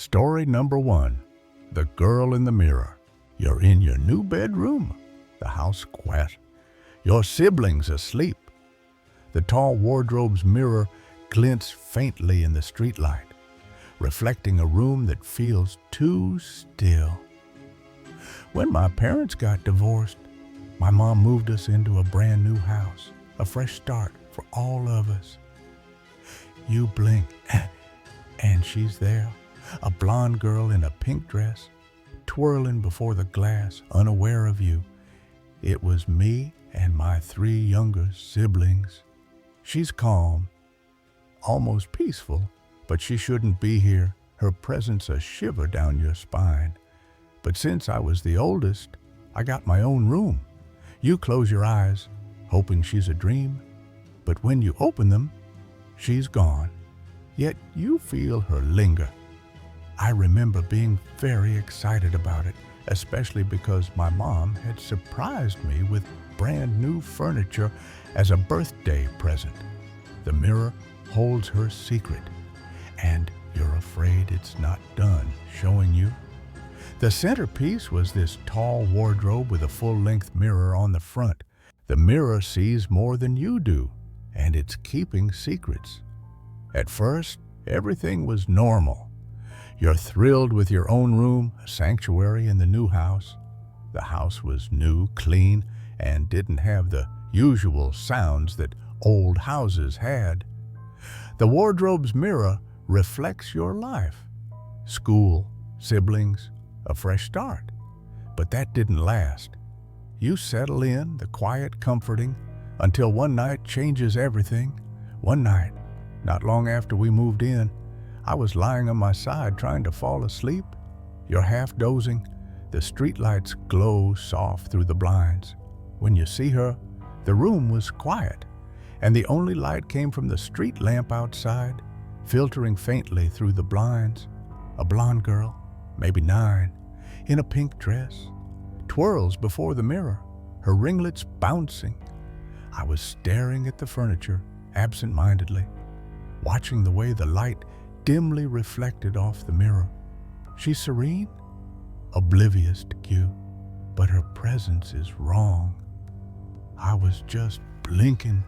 Story number 1. The Girl in the Mirror. You're in your new bedroom. The house quiet. Your siblings asleep. The tall wardrobe's mirror glints faintly in the streetlight, reflecting a room that feels too still. When my parents got divorced, my mom moved us into a brand new house, a fresh start for all of us. You blink, and she's there, a blonde girl in a pink dress, twirling before the glass, unaware of you. It was me and my 3 younger siblings. She's calm, almost peaceful, but she shouldn't be here, her presence a shiver down your spine. But since I was the oldest, I got my own room. You close your eyes, hoping she's a dream, but when you open them, she's gone. Yet you feel her linger. I remember being very excited about it, especially because my mom had surprised me with brand new furniture as a birthday present. The mirror holds her secret, and you're afraid it's not done showing you. The centerpiece was this tall wardrobe with a full-length mirror on the front. The mirror sees more than you do, and it's keeping secrets. At first, everything was normal. You're thrilled with your own room, a sanctuary in the new house. The house was new, clean, and didn't have the usual sounds that old houses had. The wardrobe's mirror reflects your life. School, siblings, a fresh start. But that didn't last. You settle in, the quiet comforting, until one night changes everything. One night, not long after we moved in, I was lying on my side trying to fall asleep. You're half dozing. The streetlights glow soft through the blinds. When you see her, the room was quiet, and the only light came from the street lamp outside, filtering faintly through the blinds. A blonde girl, maybe 9, in a pink dress, twirls before the mirror, her ringlets bouncing. I was staring at the furniture absent-mindedly, watching the way the light dimly reflected off the mirror. She's serene, oblivious to you, but her presence is wrong. I was just blinking,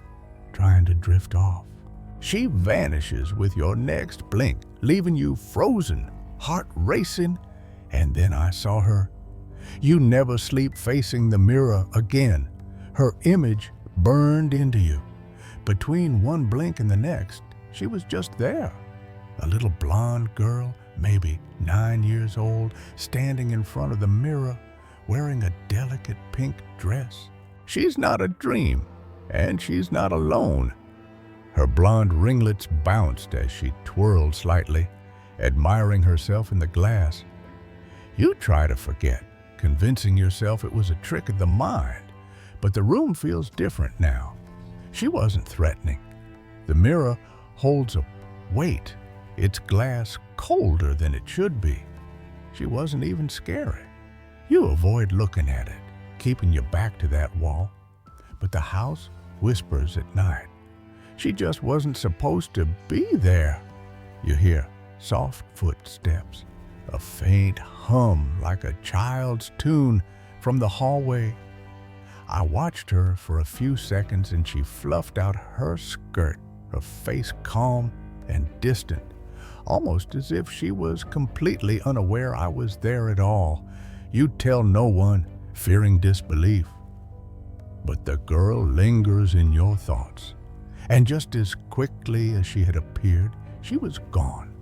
trying to drift off. She vanishes with your next blink, leaving you frozen, heart racing, and then I saw her. You never sleep facing the mirror again. Her image burned into you. Between one blink and the next, she was just there. A little blonde girl, maybe 9 years old, standing in front of the mirror, wearing a delicate pink dress. She's not a dream, and she's not alone. Her blonde ringlets bounced as she twirled slightly, admiring herself in the glass. You try to forget, convincing yourself it was a trick of the mind, but the room feels different now. She wasn't threatening. The mirror holds a weight, its glass colder than it should be. She wasn't even scary. You avoid looking at it, keeping your back to that wall. But the house whispers at night. She just wasn't supposed to be there. You hear soft footsteps, a faint hum like a child's tune from the hallway. I watched her for a few seconds and she fluffed out her skirt, her face calm and distant, almost as if she was completely unaware I was there at all. You'd tell no one, fearing disbelief. But the girl lingers in your thoughts, and just as quickly as she had appeared, she was gone.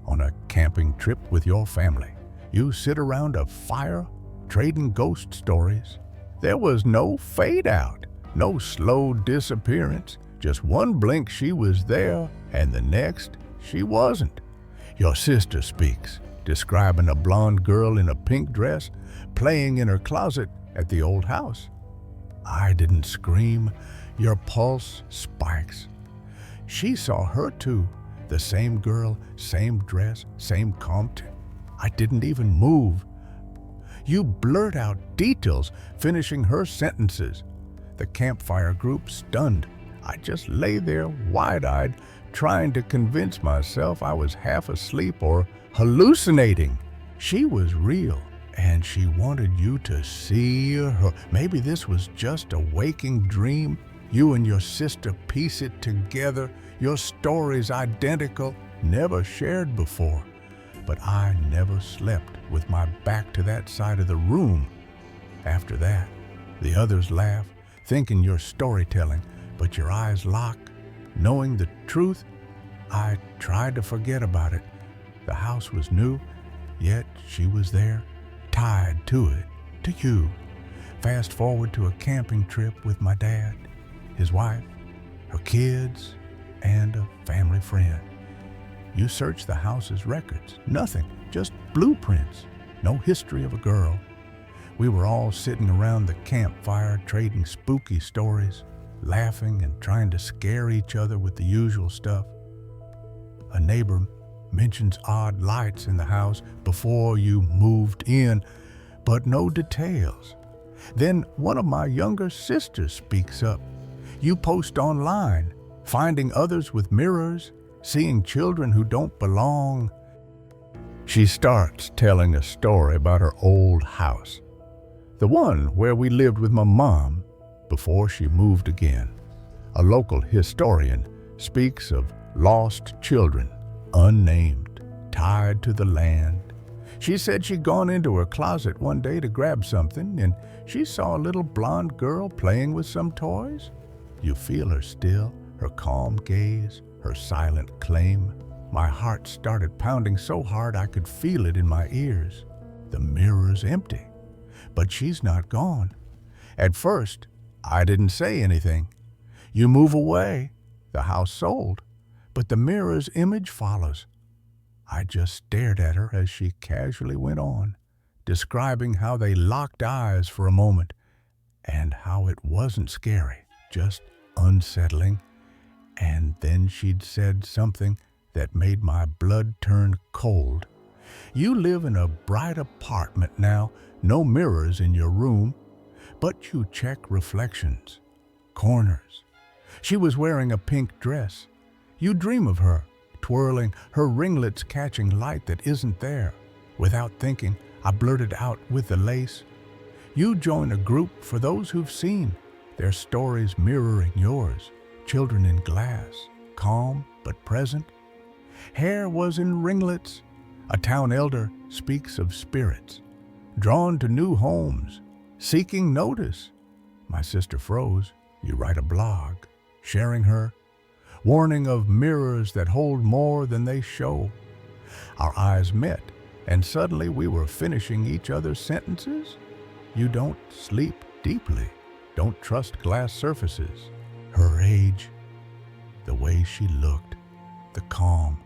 On a camping trip with your family, you sit around a fire, trading ghost stories. There was no fade out, no slow disappearance. Just one blink she was there, and the next she wasn't. Your sister speaks, describing a blonde girl in a pink dress playing in her closet at the old house. I didn't scream. Your pulse spikes. She saw her too. The same girl, same dress, same Compton. I didn't even move. You blurt out details, finishing her sentences. The campfire group stunned. I just lay there wide-eyed, trying to convince myself I was half asleep or hallucinating. She was real, and she wanted you to see her. Maybe this was just a waking dream. You and your sister piece it together. Your stories identical, never shared before. But I never slept with my back to that side of the room. After that, the others laugh, thinking you're storytelling, but your eyes lock. Knowing the truth, I tried to forget about it. The house was new, yet she was there, tied to it, to you. Fast forward to a camping trip with my dad, his wife, her kids, and a family friend. You search the house's records, nothing, just blueprints, no history of a girl. We were all sitting around the campfire trading spooky stories, laughing and trying to scare each other with the usual stuff. A neighbor mentions odd lights in the house before you moved in, but no details. Then one of my younger sisters speaks up. You post online, finding others with mirrors, seeing children who don't belong. She starts telling a story about her old house, the one where we lived with my mom before she moved again. A local historian speaks of lost children, unnamed, tied to the land. She said she'd gone into her closet one day to grab something, and she saw a little blonde girl playing with some toys. You feel her still, her calm gaze, her silent claim. My heart started pounding so hard I could feel it in my ears. The mirror's empty, but she's not gone. At first, I didn't say anything. You move away, the house sold, but the mirror's image follows. I just stared at her as she casually went on, describing how they locked eyes for a moment, and how it wasn't scary, just unsettling. And then she'd said something that made my blood turn cold. You live in a bright apartment now, no mirrors in your room, but you check reflections, corners. She was wearing a pink dress. You dream of her, twirling, her ringlets catching light that isn't there. Without thinking, I blurted out with the lace. You join a group for those who've seen, their stories mirroring yours. Children in glass, calm but present. Hair was in ringlets. A town elder speaks of spirits, drawn to new homes, seeking notice. My sister froze. You write a blog, sharing her, warning of mirrors that hold more than they show. Our eyes met, and suddenly we were finishing each other's sentences. You don't sleep deeply, don't trust glass surfaces. Her age, the way she looked, the calm,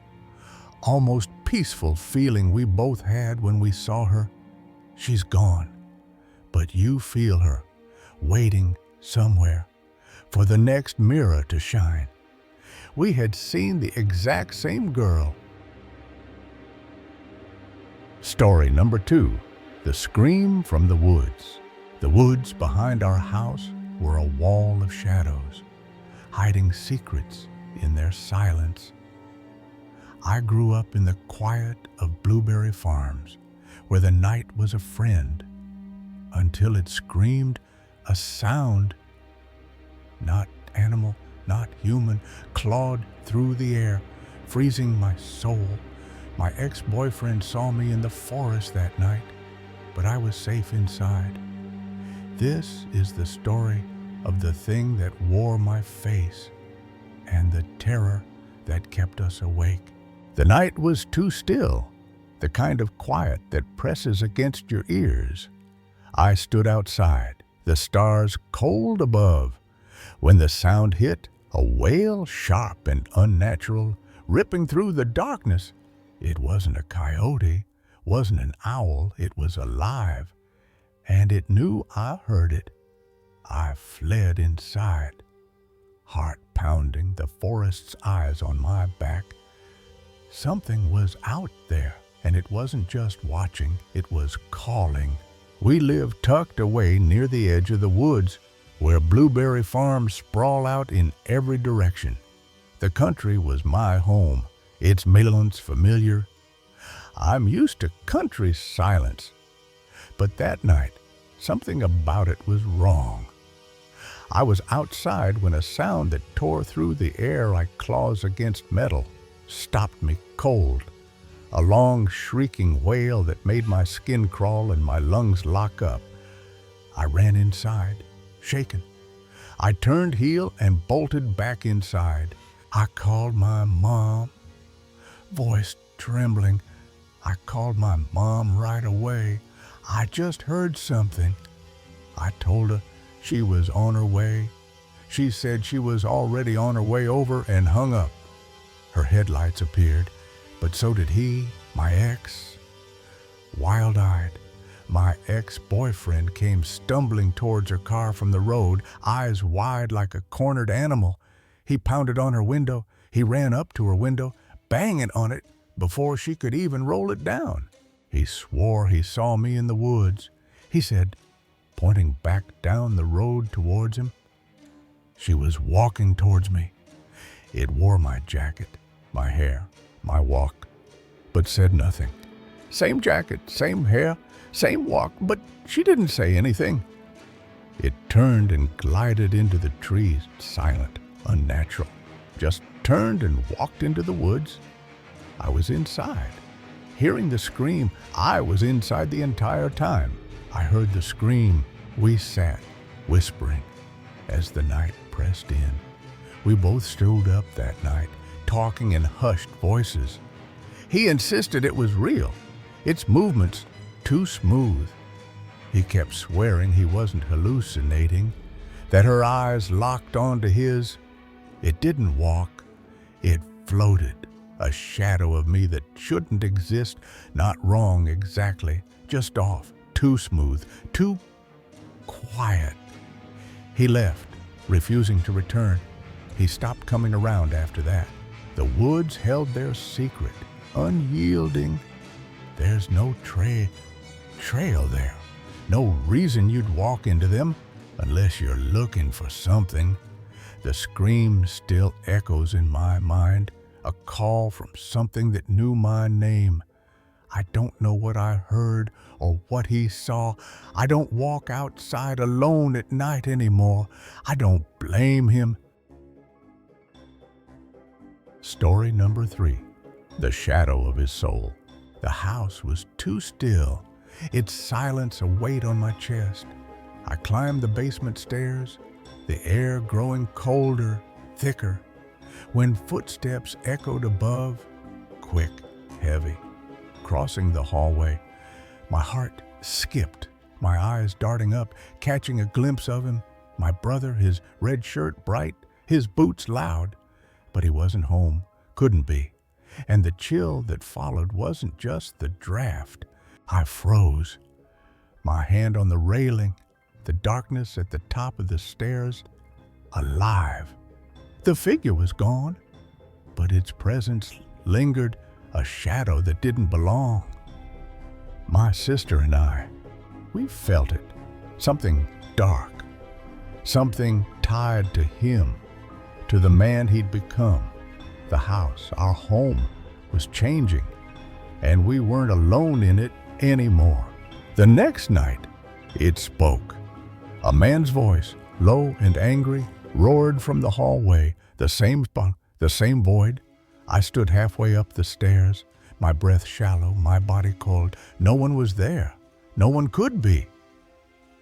almost peaceful feeling we both had when we saw her. She's gone, but you feel her, waiting somewhere for the next mirror to shine. We had seen the exact same girl. Story number 2, The Scream from the Woods. The woods behind our house were a wall of shadows, hiding secrets in their silence. I grew up in the quiet of blueberry farms, where the night was a friend, until it screamed a sound, not animal, not human, clawed through the air, freezing my soul. My ex-boyfriend saw me in the forest that night, but I was safe inside. This is the story of the thing that wore my face and the terror that kept us awake. The night was too still, the kind of quiet that presses against your ears. I stood outside, the stars cold above. When the sound hit, a wail sharp and unnatural, ripping through the darkness. It wasn't a coyote, wasn't an owl, it was alive, and it knew I heard it. I fled inside, heart pounding, the forest's eyes on my back. Something was out there, and it wasn't just watching, it was calling. We lived tucked away near the edge of the woods, where blueberry farms sprawl out in every direction. The country was my home, its melons familiar. I'm used to country silence. But that night, something about it was wrong. I was outside when a sound that tore through the air like claws against metal stopped me cold. A long, shrieking wail that made my skin crawl and my lungs lock up. I ran inside, shaken. I turned heel and bolted back inside. I called my mom, voice trembling. I called my mom right away. I just heard something. I told her she was on her way. She said she was already on her way over and hung up. Her headlights appeared, but so did he, my ex. Wild-eyed, my ex-boyfriend came stumbling towards her car from the road, eyes wide like a cornered animal. He pounded on her window. He ran up to her window, banging on it before she could even roll it down. He swore he saw me in the woods. He said, pointing back down the road towards him. She was walking towards me. It wore my jacket, my hair, my walk, but said nothing. Same jacket, same hair, same walk, but she didn't say anything. It turned and glided into the trees, silent, unnatural. Just turned and walked into the woods. I was inside. Hearing the scream, I was inside the entire time. I heard the scream. We sat, whispering, as the night pressed in. We both stood up that night, talking in hushed voices. He insisted it was real, its movements too smooth. He kept swearing he wasn't hallucinating, that her eyes locked onto his. It didn't walk, it floated, a shadow of me that shouldn't exist, not wrong exactly, just off, too smooth, too quiet. He left, refusing to return. He stopped coming around after that. The woods held their secret, unyielding. There's no trail there. No reason you'd walk into them unless you're looking for something. The scream still echoes in my mind, a call from something that knew my name. I don't know what I heard or what he saw. I don't walk outside alone at night anymore. I don't blame him. Story number 3. The shadow of his soul. The house was too still, its silence a weight on my chest. I climbed the basement stairs, the air growing colder, thicker, when footsteps echoed above, quick, heavy. Crossing the hallway, my heart skipped, my eyes darting up, catching a glimpse of him, my brother, his red shirt bright, his boots loud. But he wasn't home, couldn't be. And the chill that followed wasn't just the draft. I froze, my hand on the railing, the darkness at the top of the stairs, alive. The figure was gone, but its presence lingered, a shadow that didn't belong. My sister and I, we felt it, something dark, something tied to him, to the man he'd become. The house, our home, was changing, and we weren't alone in it anymore. The next night, it spoke. A man's voice, low and angry, roared from the hallway, the same void. I stood halfway up the stairs, my breath shallow, my body cold. No one was there. No one could be.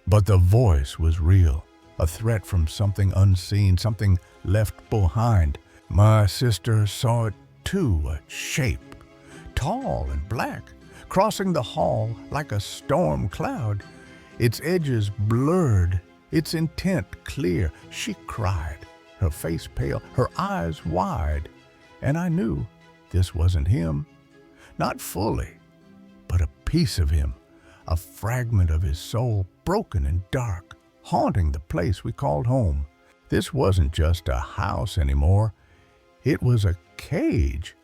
But the voice was real, a threat from something unseen, something left behind. My sister saw it too, a shape, tall and black, crossing the hall like a storm cloud. Its edges blurred, its intent clear. She cried, her face pale, her eyes wide. And I knew this wasn't him. Not fully, but a piece of him, a fragment of his soul, broken and dark, haunting the place we called home. This wasn't just a house anymore. It was a cage,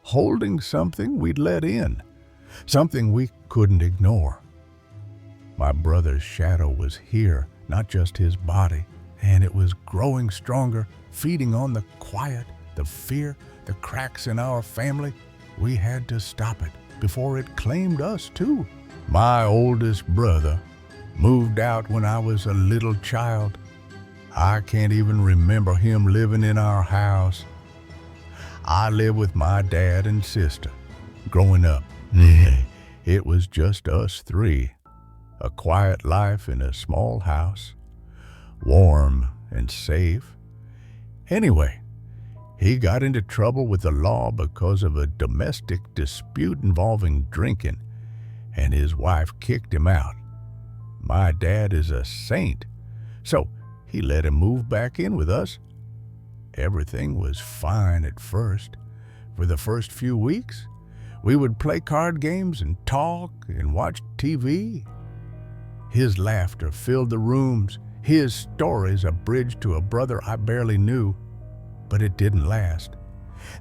holding something we'd let in, something we couldn't ignore. My brother's shadow was here, not just his body, and it was growing stronger, feeding on the quiet, the fear, the cracks in our family. We had to stop it. before it claimed us too. My oldest brother moved out when I was a little child. I can't even remember him living in our house. I lived with my dad and sister. Growing up, it was just us three. A quiet life in a small house, warm and safe. Anyway, he got into trouble with the law because of a domestic dispute involving drinking, and his wife kicked him out. My dad is a saint, so he let him move back in with us. Everything was fine at first. For the first few weeks, we would play card games and talk and watch TV. His laughter filled the rooms, his stories a bridge to a brother I barely knew. But it didn't last.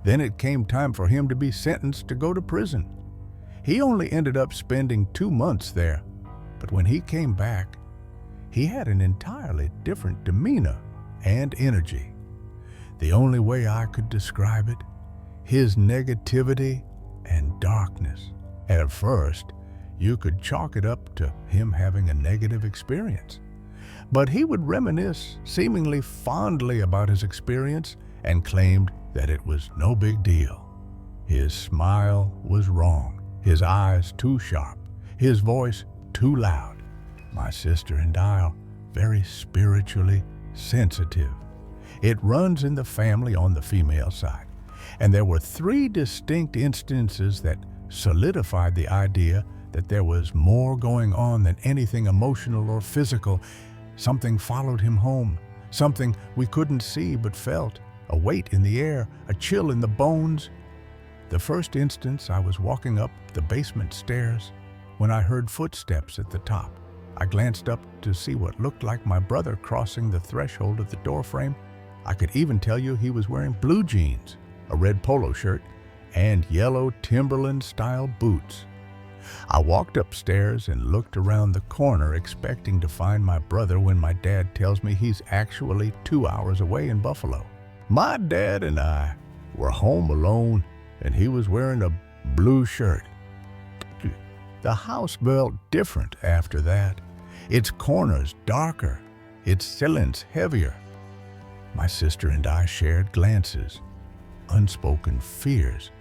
Then it came time for him to be sentenced to go to prison. He only ended up spending 2 months there, but when he came back, he had an entirely different demeanor and energy. The only way I could describe it, his negativity and darkness. At first, you could chalk it up to him having a negative experience. But he would reminisce seemingly fondly about his experience and claimed that it was no big deal. His smile was wrong, his eyes too sharp, his voice too loud. My sister and I are very spiritually sensitive. It runs in the family on the female side, and there were 3 distinct instances that solidified the idea that there was more going on than anything emotional or physical. Something followed him home, something we couldn't see but felt, a weight in the air, a chill in the bones. The first instance, I was walking up the basement stairs when I heard footsteps at the top. I glanced up to see what looked like my brother crossing the threshold of the doorframe. I could even tell you he was wearing blue jeans, a red polo shirt, and yellow Timberland-style boots. I walked upstairs and looked around the corner expecting to find my brother when my dad tells me he's actually 2 hours away in Buffalo. My dad and I were home alone, and he was wearing a blue shirt. The house felt different after that. Its corners darker, its ceilings heavier. My sister and I shared glances, unspoken fears,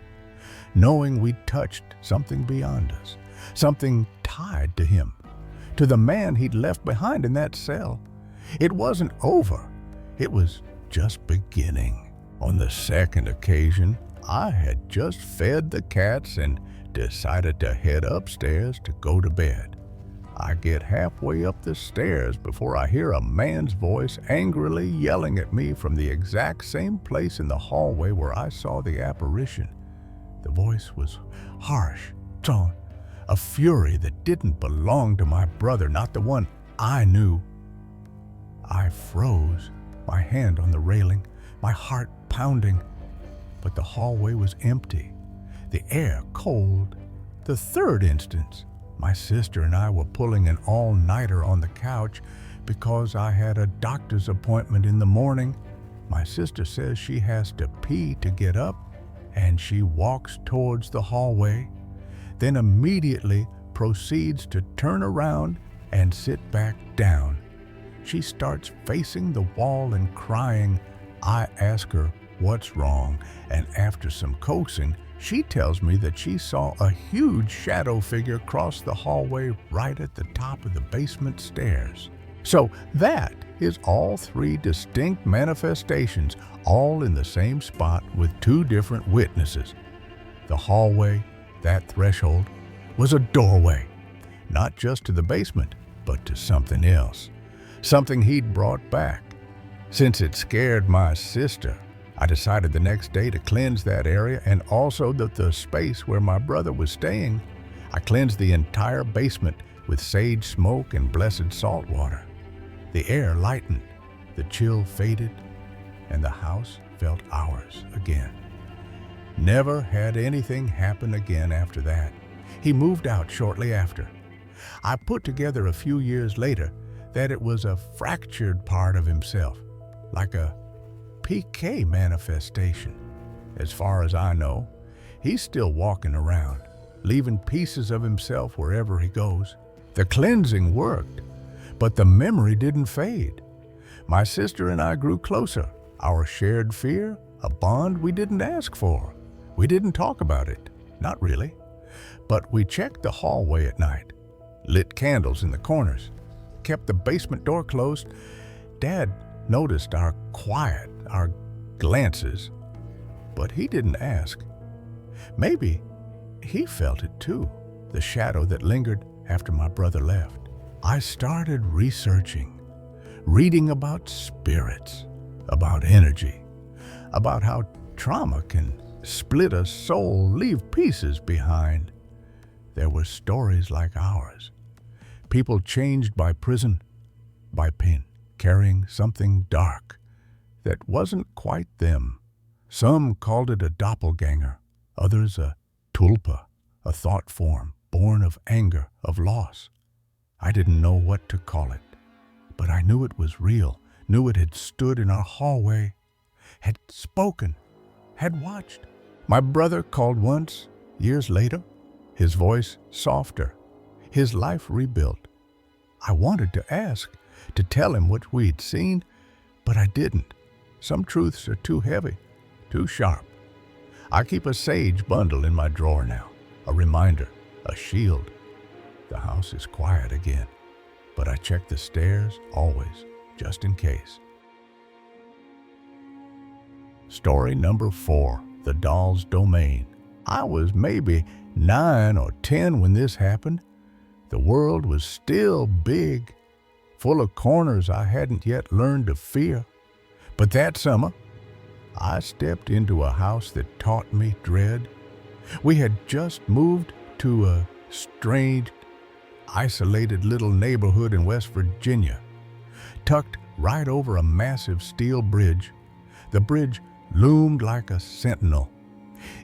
knowing we'd touched something beyond us, something tied to him, to the man he'd left behind in that cell. It wasn't over. It was just beginning. On the second occasion, I had just fed the cats and decided to head upstairs to go to bed. I get halfway up the stairs before I hear a man's voice angrily yelling at me from the exact same place in the hallway where I saw the apparition. The voice was harsh, strong, a fury that didn't belong to my brother, not the one I knew. I froze, my hand on the railing, my heart pounding, but the hallway was empty, the air cold. The third instance, my sister and I were pulling an all-nighter on the couch because I had a doctor's appointment in the morning. My sister says she has to pee to get up, and she walks towards the hallway, then immediately proceeds to turn around and sit back down. She starts facing the wall and crying. I ask her what's wrong, and after some coaxing, she tells me that she saw a huge shadow figure cross the hallway right at the top of the basement stairs. So that is all 3 distinct manifestations, all in the same spot with 2 different witnesses. The hallway, that threshold, was a doorway, not just to the basement, but to something else, something he'd brought back. Since it scared my sister, I decided the next day to cleanse that area and also the space where my brother was staying. I cleansed the entire basement with sage smoke and blessed salt water. The air lightened, the chill faded, and the house felt ours again. Never had anything happen again after that. He moved out shortly after. I put together a few years later that it was a fractured part of himself, like a PK manifestation. As far as I know, he's still walking around, leaving pieces of himself wherever he goes. The cleansing worked, but the memory didn't fade. My sister and I grew closer. Our shared fear, a bond we didn't ask for. We didn't talk about it, not really. But we checked the hallway at night, lit candles in the corners, kept the basement door closed. Dad noticed our quiet, our glances, but he didn't ask. Maybe he felt it too, the shadow that lingered after my brother left. I started researching, reading about spirits, about energy, about how trauma can split a soul, leave pieces behind. There were stories like ours. People changed by prison, by pain, carrying something dark that wasn't quite them. Some called it a doppelganger, others a tulpa, a thought form born of anger, of loss. I didn't know what to call it, but I knew it was real, knew it had stood in our hallway, had spoken, had watched. My brother called once, years later, his voice softer, his life rebuilt. I wanted to ask, to tell him what we'd seen, but I didn't. Some truths are too heavy, too sharp. I keep a sage bundle in my drawer now, a reminder, a shield. The house is quiet again, but I check the stairs always, just in case. Story number 4, The Doll's Domain. I was maybe 9 or 10 when this happened. The world was still big, full of corners I hadn't yet learned to fear. But that summer, I stepped into a house that taught me dread. We had just moved to a strange, isolated little neighborhood in West Virginia, tucked right over a massive steel bridge. The bridge loomed like a sentinel,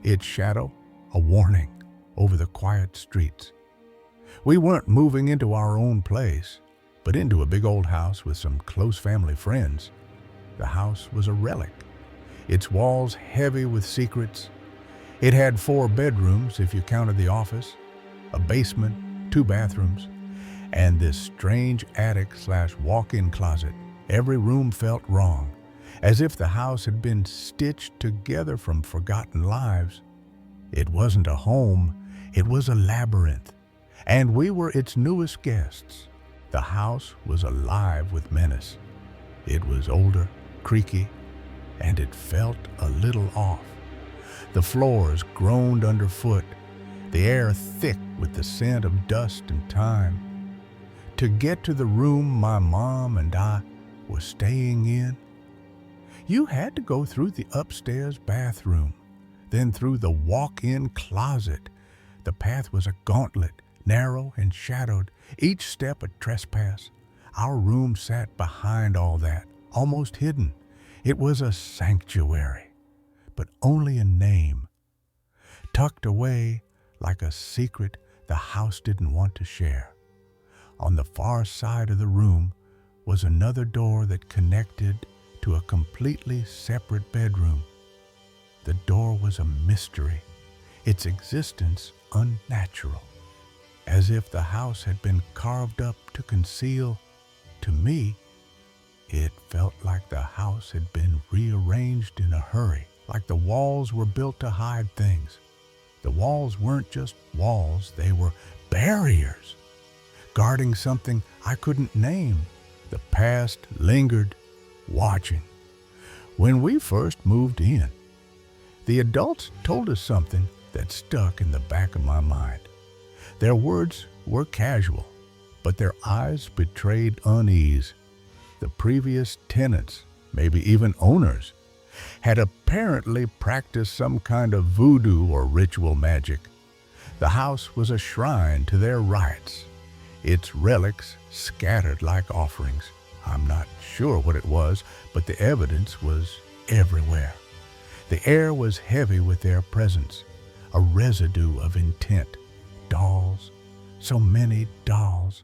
its shadow a warning over the quiet streets. We weren't moving into our own place, but into a big old house with some close family friends. The house was a relic, its walls heavy with secrets. It had 4 bedrooms if you counted the office, a basement, 2 bathrooms, and this strange attic/walk-in closet. Every room felt wrong, as if the house had been stitched together from forgotten lives. It wasn't a home, it was a labyrinth, and we were its newest guests. The house was alive with menace. It was older, creaky, and it felt a little off. The floors groaned underfoot, the air thick with the scent of dust and time. To get to the room my mom and I were staying in, you had to go through the upstairs bathroom, then through the walk-in closet. The path was a gauntlet, narrow and shadowed, each step a trespass. Our room sat behind all that, almost hidden. It was a sanctuary, but only in name, tucked away like a secret the house didn't want to share. On the far side of the room was another door that connected to a completely separate bedroom. The door was a mystery, its existence unnatural, as if the house had been carved up to conceal. To me, it felt like the house had been rearranged in a hurry, like the walls were built to hide things. The walls weren't just walls, they were barriers, guarding something I couldn't name. The past lingered, watching. When we first moved in, the adults told us something that stuck in the back of my mind. Their words were casual, but their eyes betrayed unease. The previous tenants, maybe even owners, had apparently practiced some kind of voodoo or ritual magic. The house was a shrine to their rites, its relics scattered like offerings. I'm not sure what it was, but the evidence was everywhere. The air was heavy with their presence, a residue of intent. Dolls, so many dolls,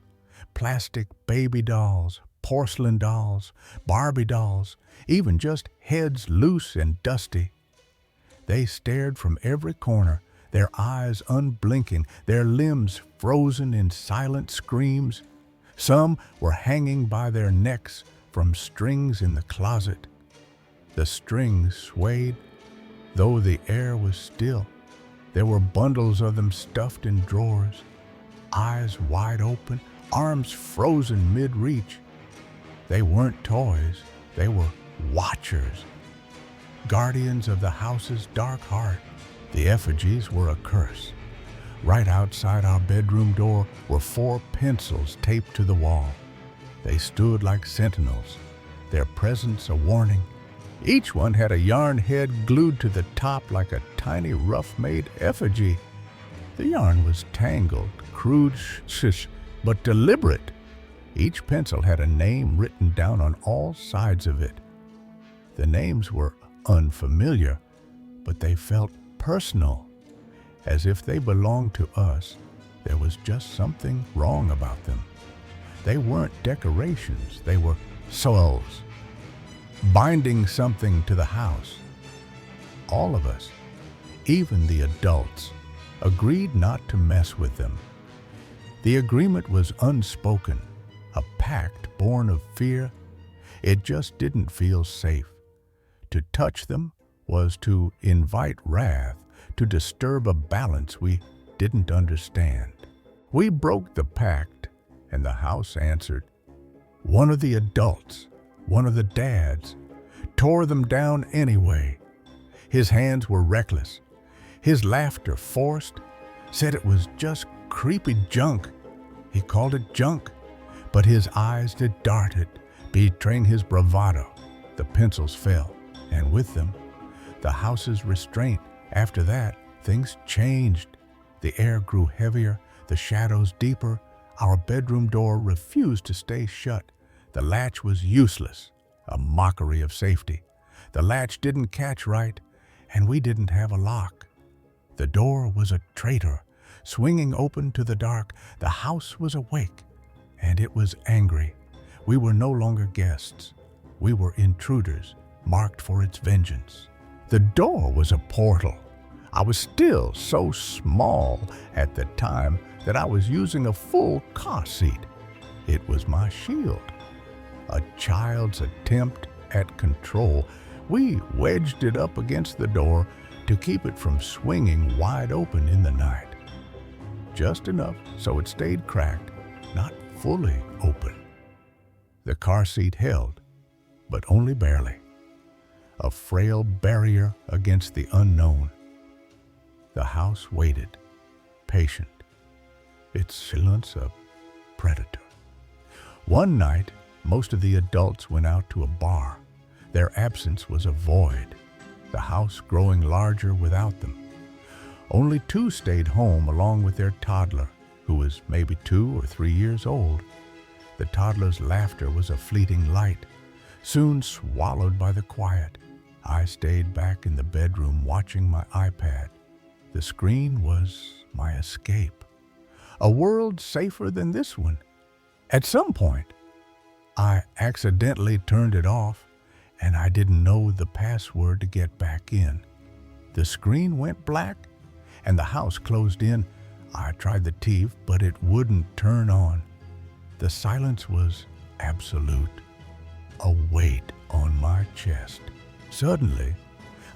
plastic baby dolls, porcelain dolls, Barbie dolls, even just heads loose and dusty. They stared from every corner, their eyes unblinking, their limbs frozen in silent screams. Some were hanging by their necks from strings in the closet. The strings swayed, though the air was still. There were bundles of them stuffed in drawers, eyes wide open, arms frozen mid-reach. They weren't toys, they were watchers, guardians of the house's dark heart. The effigies were a curse. Right outside our bedroom door were 4 pencils taped to the wall. They stood like sentinels, their presence a warning. Each one had a yarn head glued to the top like a tiny rough-made effigy. The yarn was tangled, crude, but deliberate. Each pencil had a name written down on all sides of it. The names were unfamiliar, but they felt personal, as if they belonged to us. There was just something wrong about them. They weren't decorations, they were souls, binding something to the house. All of us, even the adults, agreed not to mess with them. The agreement was unspoken, a pact born of fear. It just didn't feel safe. To touch them was to invite wrath, to disturb a balance we didn't understand. We broke the pact, and the house answered. One of the adults, one of the dads, tore them down anyway. His hands were reckless, his laughter forced, said it was just creepy junk. He called it junk, but his eyes did dart it, betraying his bravado. The pencils fell, and with them, the house's restraint. After that, things changed. The air grew heavier, the shadows deeper. Our bedroom door refused to stay shut. The latch was useless, a mockery of safety. The latch didn't catch right, and we didn't have a lock. The door was a traitor, swinging open to the dark. The house was awake, and it was angry. We were no longer guests. We were intruders, marked for its vengeance. The door was a portal. I was still so small at the time that I was using a full car seat. It was my shield, a child's attempt at control. We wedged it up against the door to keep it from swinging wide open in the night. Just enough so it stayed cracked, not fully open. The car seat held, but only barely. A frail barrier against the unknown. The house waited, patient, its silence a predator. One night, most of the adults went out to a bar. Their absence was a void, the house growing larger without them. Only 2 stayed home along with their toddler, who was maybe 2 or 3 years old. The toddler's laughter was a fleeting light, soon swallowed by the quiet. I stayed back in the bedroom watching my iPad. The screen was my escape, a world safer than this one. At some point, I accidentally turned it off, and I didn't know the password to get back in. The screen went black, and the house closed in. I tried the TV, but it wouldn't turn on. The silence was absolute, a weight on my chest. Suddenly,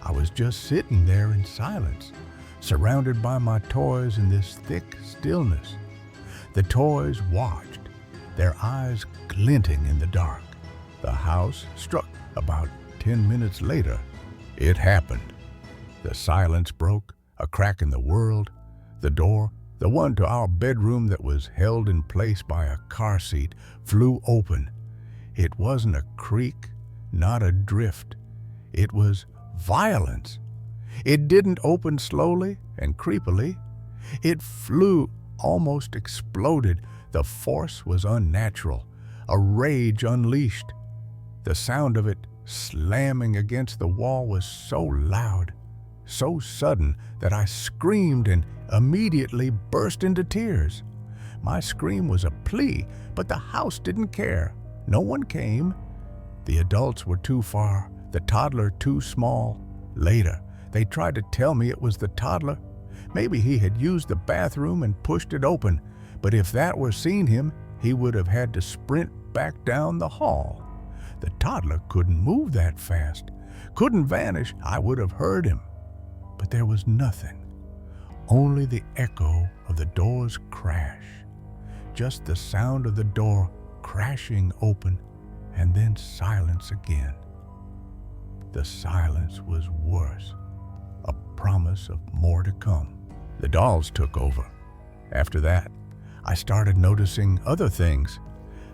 I was just sitting there in silence, surrounded by my toys in this thick stillness. The toys watched, their eyes glinting in the dark. The house struck about 10 minutes later. It happened. The silence broke, a crack in the world. The door, the one to our bedroom that was held in place by a car seat, flew open. It wasn't a creak, not a drift. It was violence. It didn't open slowly and creepily. It flew, almost exploded. The force was unnatural, a rage unleashed. The sound of it slamming against the wall was so loud, so sudden that I screamed and immediately burst into tears. My scream was a plea, but the house didn't care. No one came. The adults were too far, the toddler too small. Later, they tried to tell me it was the toddler. Maybe he had used the bathroom and pushed it open, but if that were seen him, he would have had to sprint back down the hall. The toddler couldn't move that fast, couldn't vanish. I would have heard him. But there was nothing, only the echo of the door's crash, just the sound of the door crashing open, and then silence again. The silence was worse, a promise of more to come. The dolls took over. After that, I started noticing other things.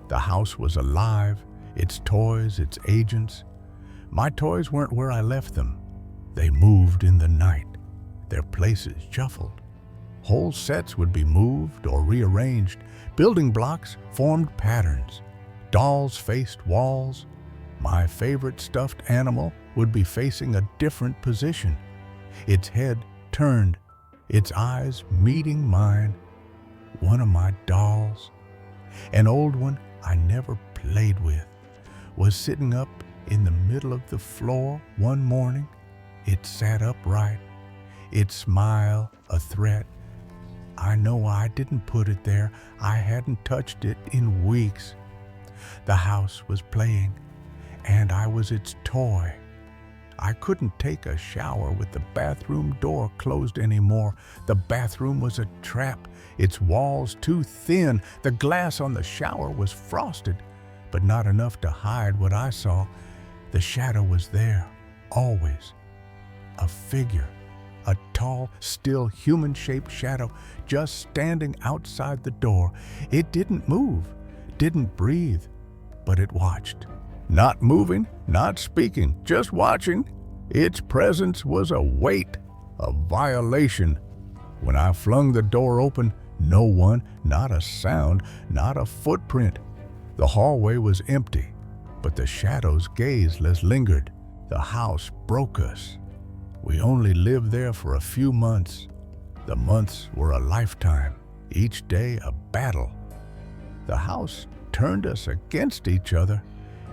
The house was alive, its toys, its agents. My toys weren't where I left them. They moved in the night. Their places shuffled. Whole sets would be moved or rearranged. Building blocks formed patterns. Dolls faced walls. My favorite stuffed animal would be facing a different position. Its head turned, its eyes meeting mine. One of my dolls, an old one I never played with, was sitting up in the middle of the floor one morning. It sat upright, its smile a threat. I know I didn't put it there. I hadn't touched it in weeks. The house was playing, and I was its toy. I couldn't take a shower with the bathroom door closed anymore. The bathroom was a trap, its walls too thin. The glass on the shower was frosted, but not enough to hide what I saw. The shadow was there, always. A figure, a tall, still human-shaped shadow, just standing outside the door. It didn't move, didn't breathe, but it watched. Not moving, not speaking, just watching. Its presence was a weight, a violation. When I flung the door open, no one, not a sound, not a footprint. The hallway was empty, but the shadow's gaze lingered. The house broke us. We only lived there for a few months. The months were a lifetime, each day a battle. The house turned us against each other,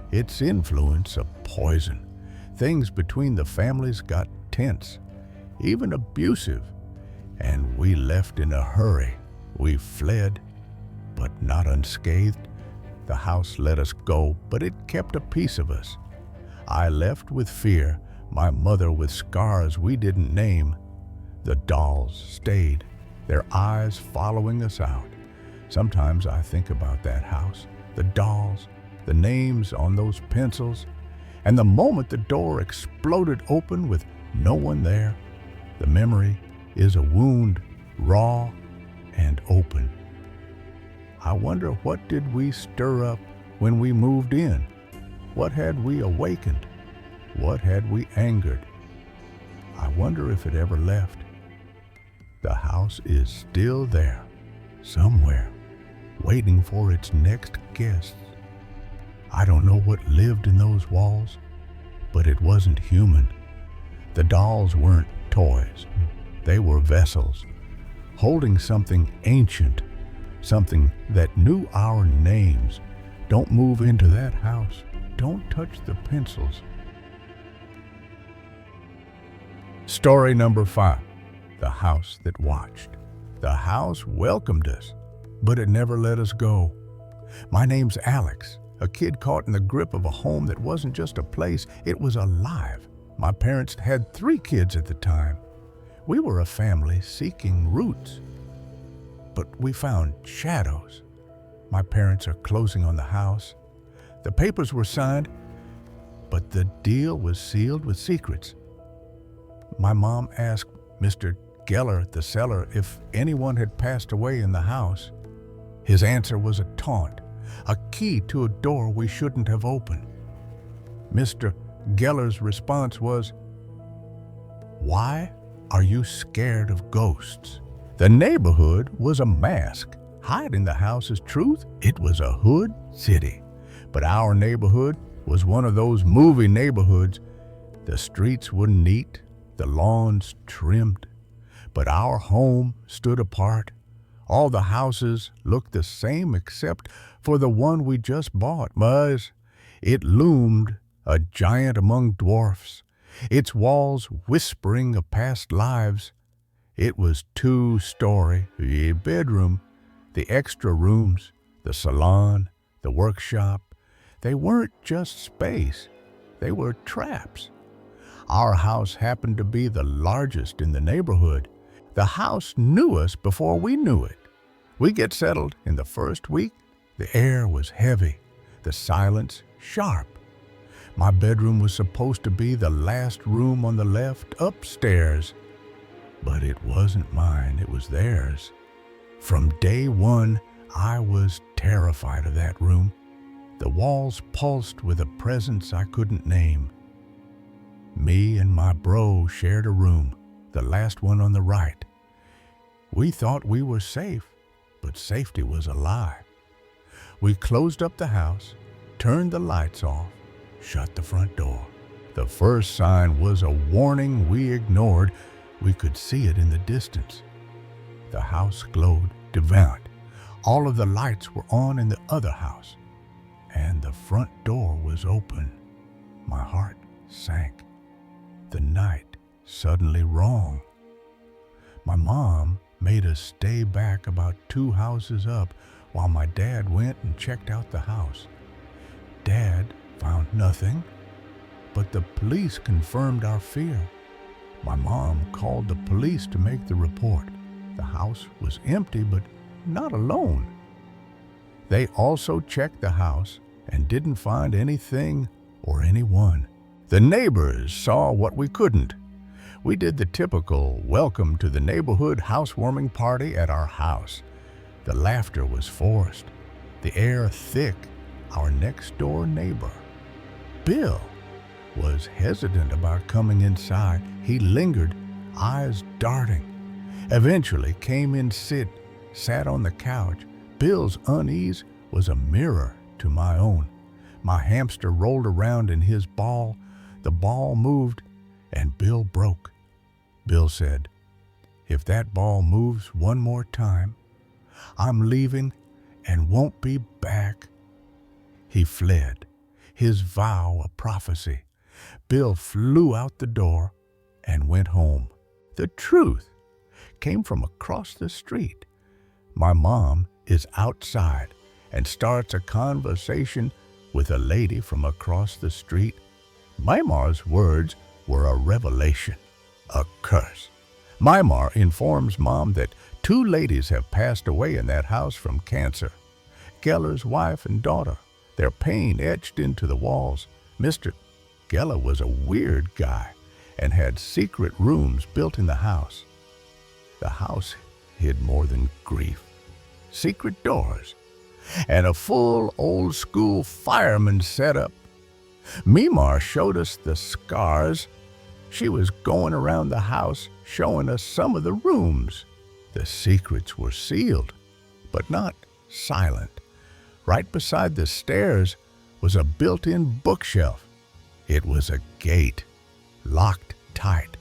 its influence a poison. Things between the families got tense, even abusive, and we left in a hurry. We fled, but not unscathed. The house let us go, but it kept a piece of us. I left with fear, my mother with scars we didn't name. The dolls stayed, their eyes following us out. Sometimes I think about that house, the dolls, the names on those pencils, and the moment the door exploded open with no one there, the memory is a wound, raw and open. I wonder, what did we stir up when we moved in? What had we awakened? What had we angered? I wonder if it ever left. The house is still there, somewhere, waiting for its next guests. I don't know what lived in those walls, but it wasn't human. The dolls weren't toys. They were vessels, holding something ancient, something that knew our names. Don't move into that house. Don't touch the pencils. Story number 5, The House That Watched. The house welcomed us, but it never let us go. My name's Alex, a kid caught in the grip of a home that wasn't just a place, it was alive. My parents had 3 kids at the time. We were a family seeking roots, but we found shadows. My parents are closing on the house. The papers were signed, but the deal was sealed with secrets. My mom asked Mr. Geller, the seller, if anyone had passed away in the house. His answer was a taunt, a key to a door we shouldn't have opened. Mr. Geller's response was, "Why are you scared of ghosts?" The neighborhood was a mask. Hiding the house's truth, it was a hood city. But our neighborhood was one of those movie neighborhoods. The streets were neat, the lawns trimmed, but our home stood apart. All the houses looked the same except for the one we just bought. But it loomed, a giant among dwarfs, its walls whispering of past lives, It was two-story bedroom, the extra rooms, the salon, the workshop. They weren't just space, they were traps. Our house happened to be the largest in the neighborhood. The house knew us before we knew it. We get settled in the first week. The air was heavy, the silence sharp. My bedroom was supposed to be the last room on the left upstairs, but it wasn't mine, it was theirs. From day one, I was terrified of that room. The walls pulsed with a presence I couldn't name. Me and my bro shared a room, the last one on the right. We thought we were safe, but safety was a lie. We closed up the house, turned the lights off, shut the front door. The first sign was a warning we ignored. We could see it in the distance. The house glowed devout. All of the lights were on in the other house, and the front door was open. My heart sank. The night suddenly wrong. My mom made us stay back about 2 houses up while my dad went and checked out the house. Dad found nothing, but the police confirmed our fear. My mom called the police to make the report. The house was empty, but not alone. They also checked the house and didn't find anything or anyone. The neighbors saw what we couldn't. We did the typical welcome to the neighborhood housewarming party at our house. The laughter was forced, the air thick. Our next-door neighbor, Bill, was hesitant about coming inside. He lingered, eyes darting. Eventually came in, sat on the couch. Bill's unease was a mirror to my own. My hamster rolled around in his ball. The ball moved, and Bill broke. Bill said, "If that ball moves one more time, I'm leaving and won't be back." He fled, his vow a prophecy. Bill flew out the door and went home. The truth came from across the street. My mom is outside and starts a conversation with a lady from across the street. Mimar's words were a revelation, a curse. Mimar informs Mom that 2 ladies have passed away in that house from cancer. Geller's wife and daughter, their pain etched into the walls. Mr. Geller was a weird guy and had secret rooms built in the house. The house hid more than grief. Secret doors and a full old-school fireman setup. Mimar showed us the scars. She was going around the house showing us some of the rooms. The secrets were sealed, but not silent. Right beside the stairs was a built-in bookshelf. It was a gate, locked tight.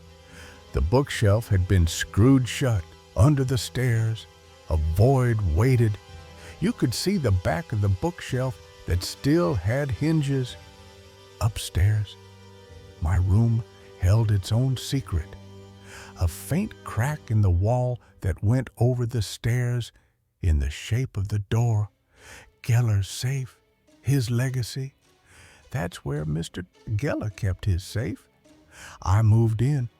The bookshelf had been screwed shut. Under the stairs, a void waited. You could see the back of the bookshelf that still had hinges. Upstairs, my room held its own secret. A faint crack in the wall that went over the stairs in the shape of the door. Geller's safe, his legacy. That's where Mr. Geller kept his safe. I moved in,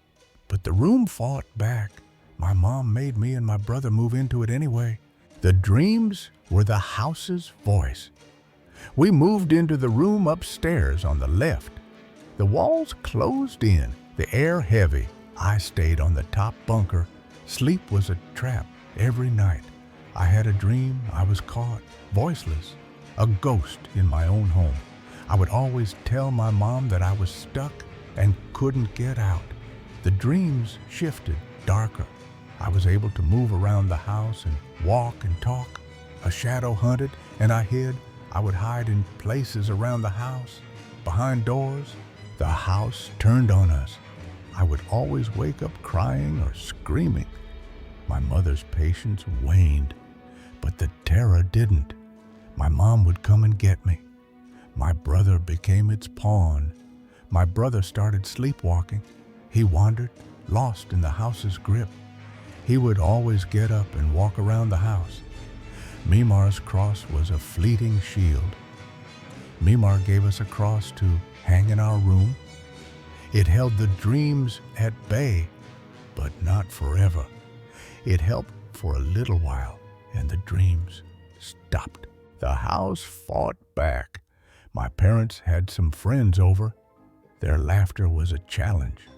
but the room fought back. My mom made me and my brother move into it anyway. The dreams were the house's voice. We moved into the room upstairs on the left. The walls closed in, the air heavy. I stayed on the top bunker. Sleep was a trap every night. I had a dream I was caught, voiceless, a ghost in my own home. I would always tell my mom that I was stuck and couldn't get out. The dreams shifted, darker. I was able to move around the house and walk and talk. A shadow hunted and I hid. I would hide in places around the house, behind doors. The house turned on us. I would always wake up crying or screaming. My mother's patience waned, but the terror didn't. My mom would come and get me. My brother became its pawn. My brother started sleepwalking. He wandered, lost in the house's grip. He would always get up and walk around the house. Mimar's cross was a fleeting shield. Mimar gave us a cross to hang in our room. It held the dreams at bay, but not forever. It helped for a little while, and the dreams stopped. The house fought back. My parents had some friends over. Their laughter was a challenge.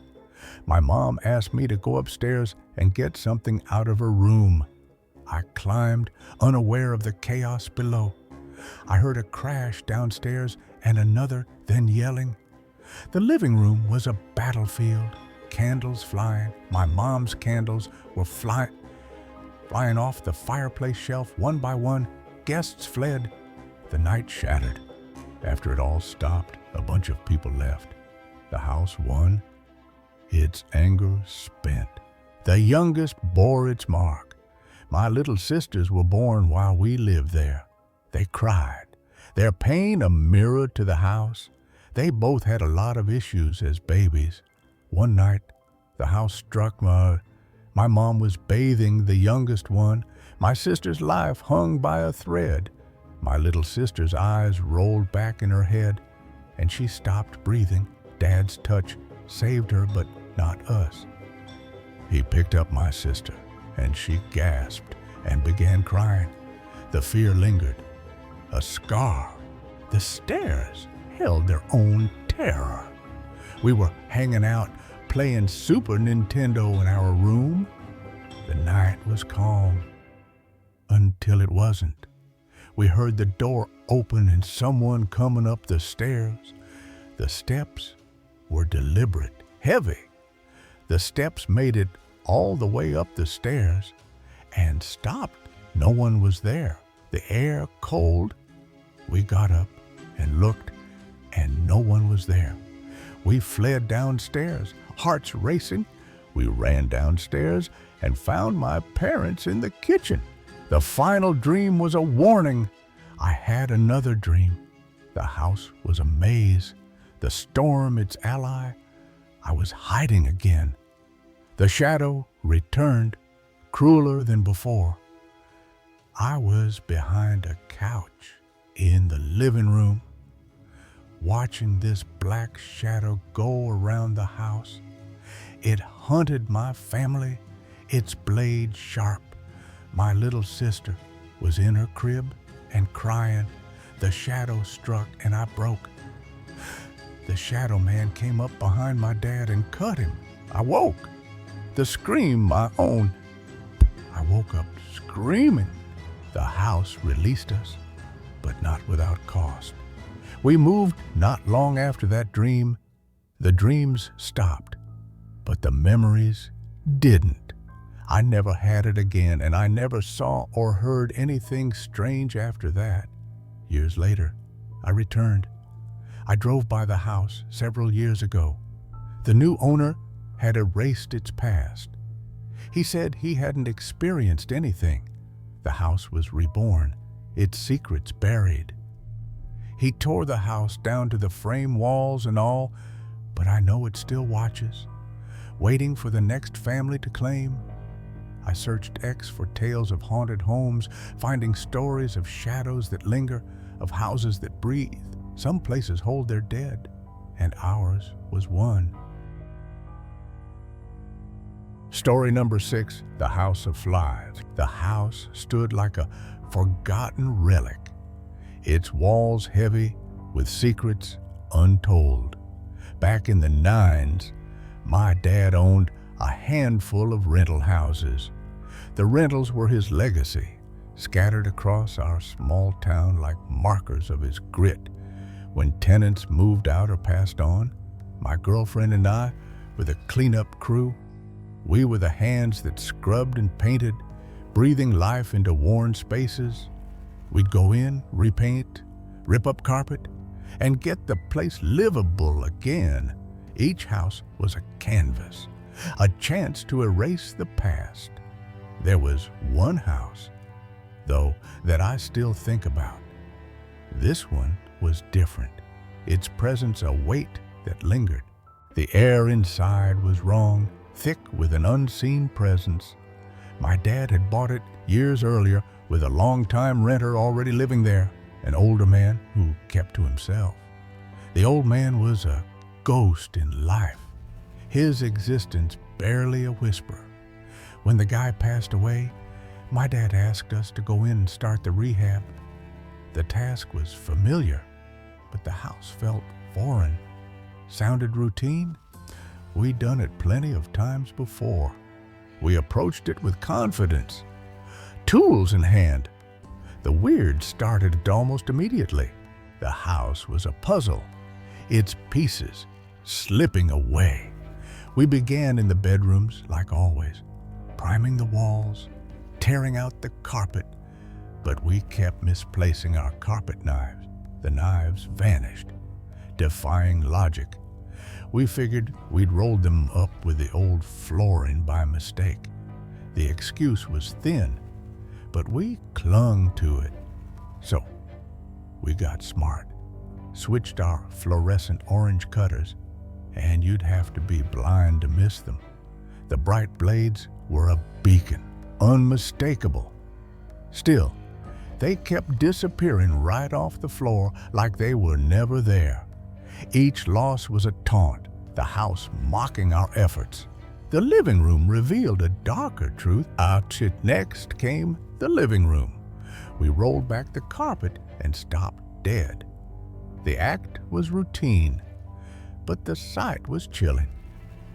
My mom asked me to go upstairs and get something out of her room. I climbed, unaware of the chaos below. I heard a crash downstairs and another, then yelling. The living room was a battlefield, candles flying. My mom's candles were flying off the fireplace shelf one by one. Guests fled. The night shattered. After it all stopped, a bunch of people left. The house won. Its anger spent. The youngest bore its mark. My little sisters were born while we lived there. They cried, their pain a mirror to the house. They both had a lot of issues as babies. One night, the house struck. My mom was bathing the youngest one. My sister's life hung by a thread. My little sister's eyes rolled back in her head, and she stopped breathing. Dad's touch saved her, but not us. He picked up my sister, and she gasped and began crying. The fear lingered. A scar. The stairs held their own terror. We were hanging out, playing Super Nintendo in our room. The night was calm, until it wasn't. We heard the door open and someone coming up the stairs. The steps were deliberate, heavy. The steps made it all the way up the stairs and stopped. No one was there. The air cold. We got up and looked, and no one was there. We fled downstairs, hearts racing. We ran downstairs and found my parents in the kitchen. The final dream was a warning. I had another dream. The house was a maze. The storm its ally. I was hiding again. The shadow returned, crueler than before. I was behind a couch in the living room, watching this black shadow go around the house. It hunted my family, its blade sharp. My little sister was in her crib and crying. The shadow struck and I broke. The shadow man came up behind my dad and cut him. I woke. The scream my own. I woke up screaming. The house released us, but not without cost. We moved not long after that dream. The dreams stopped, but the memories didn't. I never had it again, and I never saw or heard anything strange after that. Years later, I returned. I drove by the house several years ago. The new owner had erased its past. He said he hadn't experienced anything. The house was reborn, its secrets buried. He tore the house down to the frame walls and all, but I know it still watches, waiting for the next family to claim. I searched X for tales of haunted homes, finding stories of shadows that linger, of houses that breathe. Some places hold their dead, and ours was one. Story number 6, The House of Flies. The house stood like a forgotten relic, its walls heavy with secrets untold. Back in the 90s, my dad owned a handful of rental houses. The rentals were his legacy, scattered across our small town like markers of his grit. When tenants moved out or passed on, my girlfriend and I were the cleanup crew. We were the hands that scrubbed and painted, breathing life into worn spaces. We'd go in, repaint, rip up carpet, and get the place livable again. Each house was a canvas, a chance to erase the past. There was one house, though, that I still think about. This one was different, its presence a weight that lingered. The air inside was wrong, thick with an unseen presence. My dad had bought it years earlier with a long-time renter already living there, an older man who kept to himself. The old man was a ghost in life, his existence barely a whisper. When the guy passed away, my dad asked us to go in and start the rehab. The task was familiar, but the house felt foreign. Sounded routine? We'd done it plenty of times before. We approached it with confidence, tools in hand. The weird started almost immediately. The house was a puzzle, its pieces slipping away. We began in the bedrooms, like always, priming the walls, tearing out the carpet, but we kept misplacing our carpet knives. The knives vanished, defying logic. We figured we'd rolled them up with the old flooring by mistake. The excuse was thin, but we clung to it. So we got smart, switched our fluorescent orange cutters, and you'd have to be blind to miss them. The bright blades were a beacon, unmistakable. Still, they kept disappearing right off the floor like they were never there. Each loss was a taunt, the house mocking our efforts. The living room revealed a darker truth. Next came the living room. We rolled back the carpet and stopped dead. The act was routine, but the sight was chilling.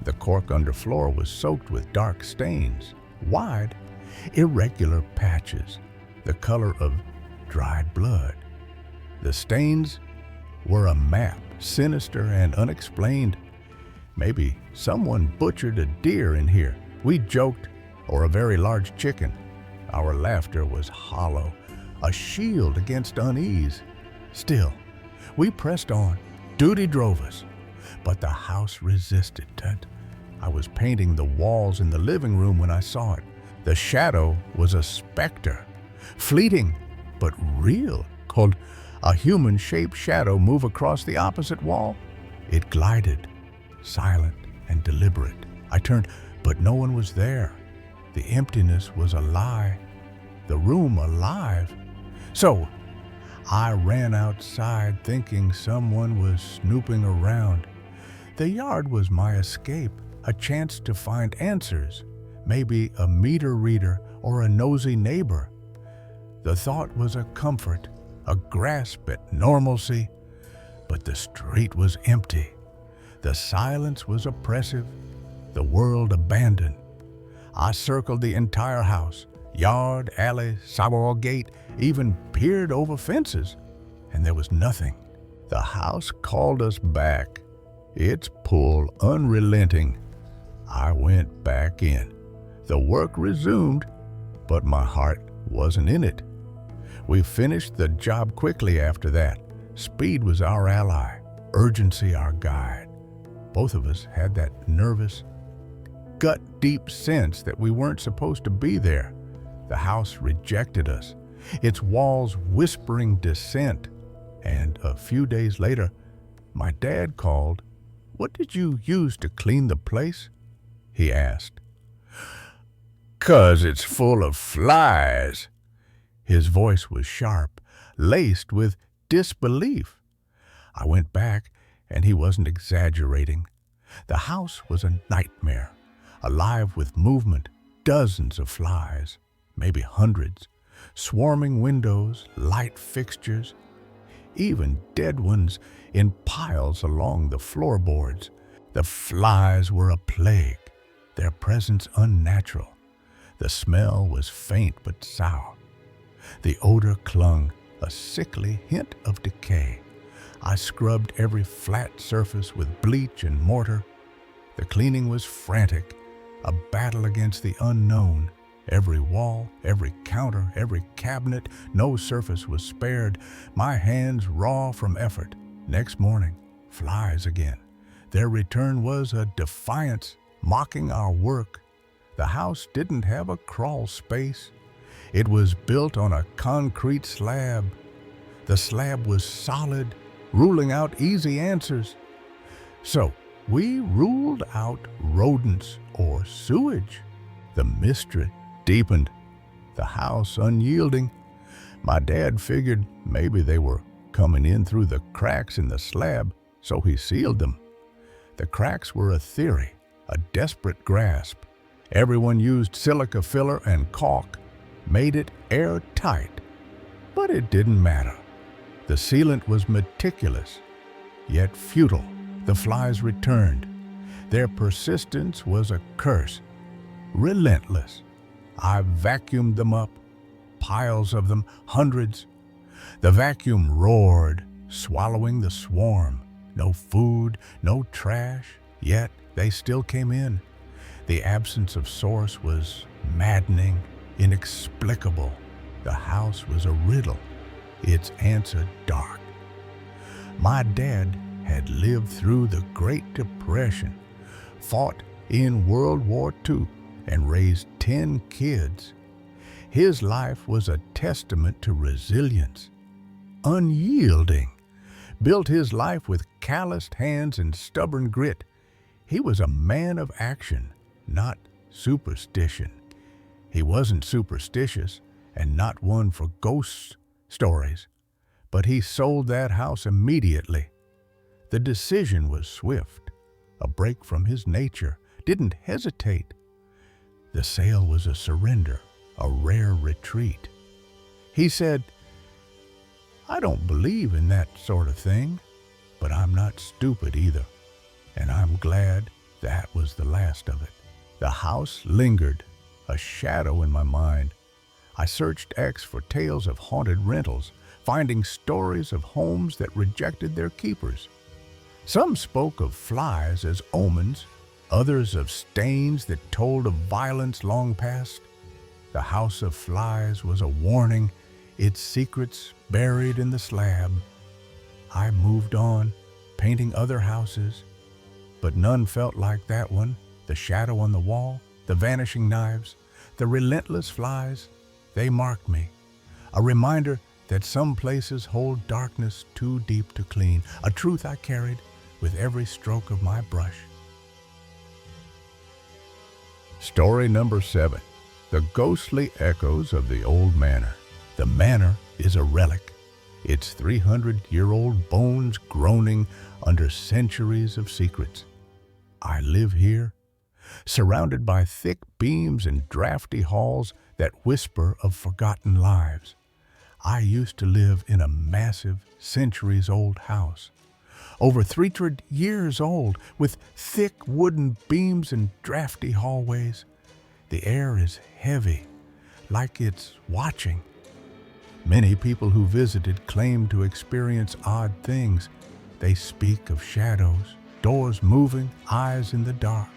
The cork underfloor was soaked with dark stains, wide, irregular patches, the color of dried blood. The stains were a map, sinister and unexplained. Maybe someone butchered a deer in here, we joked, or a very large chicken. Our laughter was hollow, a shield against unease. Still, we pressed on. Duty drove us, but the house resisted. I was painting the walls in the living room when I saw it. The shadow was a specter, fleeting but real, called a human-shaped shadow move across the opposite wall. It glided, silent and deliberate. I turned, but no one was there. The emptiness was a lie, the room alive. So I ran outside thinking someone was snooping around. The yard was my escape, a chance to find answers, maybe a meter reader or a nosy neighbor. The thought was a comfort, a grasp at normalcy, but the street was empty. The silence was oppressive, the world abandoned. I circled the entire house, yard, alley, sidewalk, gate, even peered over fences, and there was nothing. The house called us back, its pull unrelenting. I went back in. The work resumed, but my heart wasn't in it. We finished the job quickly after that. Speed was our ally, urgency our guide. Both of us had that nervous, gut-deep sense that we weren't supposed to be there. The house rejected us, its walls whispering dissent. And a few days later, my dad called. "What did you use to clean the place?" he asked. "'Cause it's full of flies." His voice was sharp, laced with disbelief. I went back, and he wasn't exaggerating. The house was a nightmare, alive with movement, dozens of flies, maybe hundreds, swarming windows, light fixtures, even dead ones in piles along the floorboards. The flies were a plague, their presence unnatural. The smell was faint but sour. The odor clung, a sickly hint of decay. I scrubbed every flat surface with bleach and mortar. The cleaning was frantic, a battle against the unknown. Every wall, every counter, every cabinet, no surface was spared, my hands raw from effort. Next morning, flies again. Their return was a defiance, mocking our work. The house didn't have a crawl space. It was built on a concrete slab. The slab was solid, ruling out easy answers. So we ruled out rodents or sewage. The mystery deepened, the house unyielding. My dad figured maybe they were coming in through the cracks in the slab, so he sealed them. The cracks were a theory, a desperate grasp. Everyone used silica filler and caulk, made it airtight. But it didn't matter. The sealant was meticulous, yet futile. The flies returned. Their persistence was a curse, relentless. I vacuumed them up, piles of them, hundreds. The vacuum roared, swallowing the swarm. No food, no trash, yet they still came in. The absence of source was maddening, inexplicable. The house was a riddle, its answer dark. My dad had lived through the Great Depression, fought in World War II, and raised 10 kids. His life was a testament to resilience, unyielding. Built his life with calloused hands and stubborn grit. He was a man of action, not superstition. He wasn't superstitious and not one for ghost stories, but he sold that house immediately. The decision was swift, a break from his nature, didn't hesitate. The sale was a surrender, a rare retreat. He said, "I don't believe in that sort of thing, but I'm not stupid either, and I'm glad that was the last of it." The house lingered, a shadow in my mind. I searched X for tales of haunted rentals, finding stories of homes that rejected their keepers. Some spoke of flies as omens, others of stains that told of violence long past. The house of flies was a warning, its secrets buried in the slab. I moved on, painting other houses, but none felt like that one. The shadow on the wall, the vanishing knives, the relentless flies, they marked me. A reminder that some places hold darkness too deep to clean, a truth I carried with every stroke of my brush. Story number 7. The ghostly echoes of the old manor. The manor is a relic, its 300-year-old bones groaning under centuries of secrets. I live here, surrounded by thick beams and drafty halls that whisper of forgotten lives. I used to live in a massive, centuries-old house, over 300 years old, with thick wooden beams and drafty hallways. The air is heavy, like it's watching. Many people who visited claim to experience odd things. They speak of shadows, doors moving, eyes in the dark.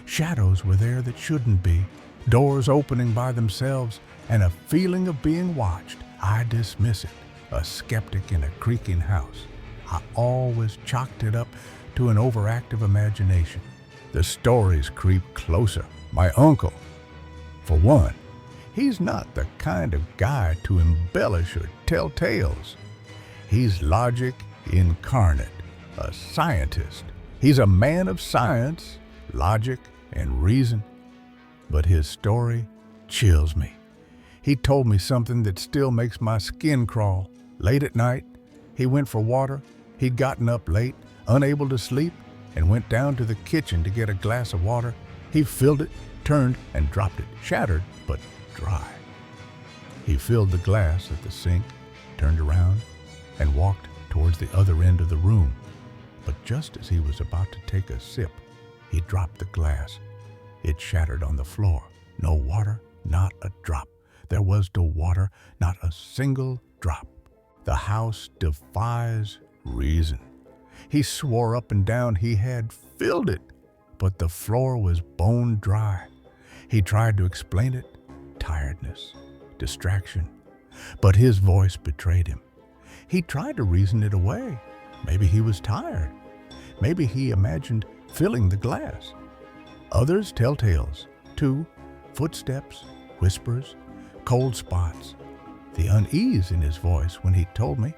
Shadows were there that shouldn't be, doors opening by themselves, and a feeling of being watched. I dismiss it, a skeptic in a creaking house. I always chalked it up to an overactive imagination. The stories creep closer. My uncle, for one, he's not the kind of guy to embellish or tell tales. He's logic incarnate, a scientist. He's a man of science, logic, and reason. But his story chills me. He told me something that still makes my skin crawl. Late at night, he went for water. He'd gotten up late, unable to sleep, and went down to the kitchen to get a glass of water. He filled it, turned, and dropped it, shattered but dry. He filled the glass at the sink, turned around, and walked towards the other end of the room. But just as he was about to take a sip, he dropped the glass. It shattered on the floor. No water, not a drop. There was no water, not a single drop. The house defies reason. He swore up and down he had filled it, but the floor was bone dry. He tried to explain it, tiredness, distraction, but his voice betrayed him. He tried to reason it away. Maybe he was tired. Maybe he imagined filling the glass. Others tell tales, too, footsteps, whispers, cold spots. The unease in his voice when he told me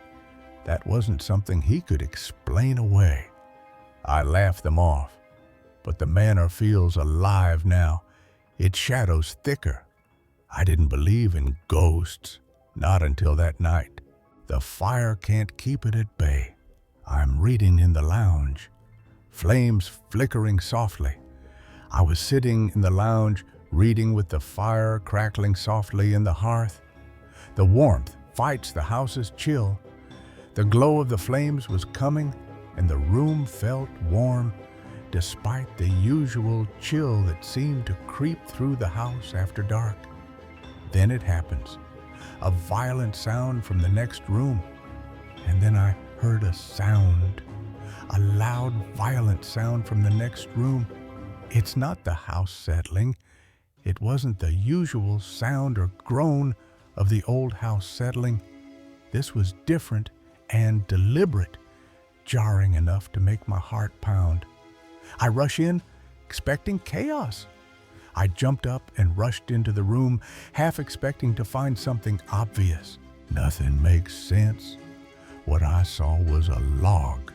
that wasn't something he could explain away. I laughed them off, but the manor feels alive now, its shadows thicker, I didn't believe in ghosts, not until that night. The fire can't keep it at bay. I'm reading in the lounge, flames flickering softly. I was sitting in the lounge, reading with the fire crackling softly in the hearth. The warmth fights the house's chill. The glow of the flames was coming, and the room felt warm, despite the usual chill that seemed to creep through the house after dark. Then it happens. A violent sound from the next room, and then I heard a sound. A loud, violent sound from the next room. It's not the house settling. It wasn't the usual sound or groan of the old house settling. This was different and deliberate, jarring enough to make my heart pound. I rush in, expecting chaos. I jumped up and rushed into the room, half expecting to find something obvious. Nothing makes sense. What I saw was a log.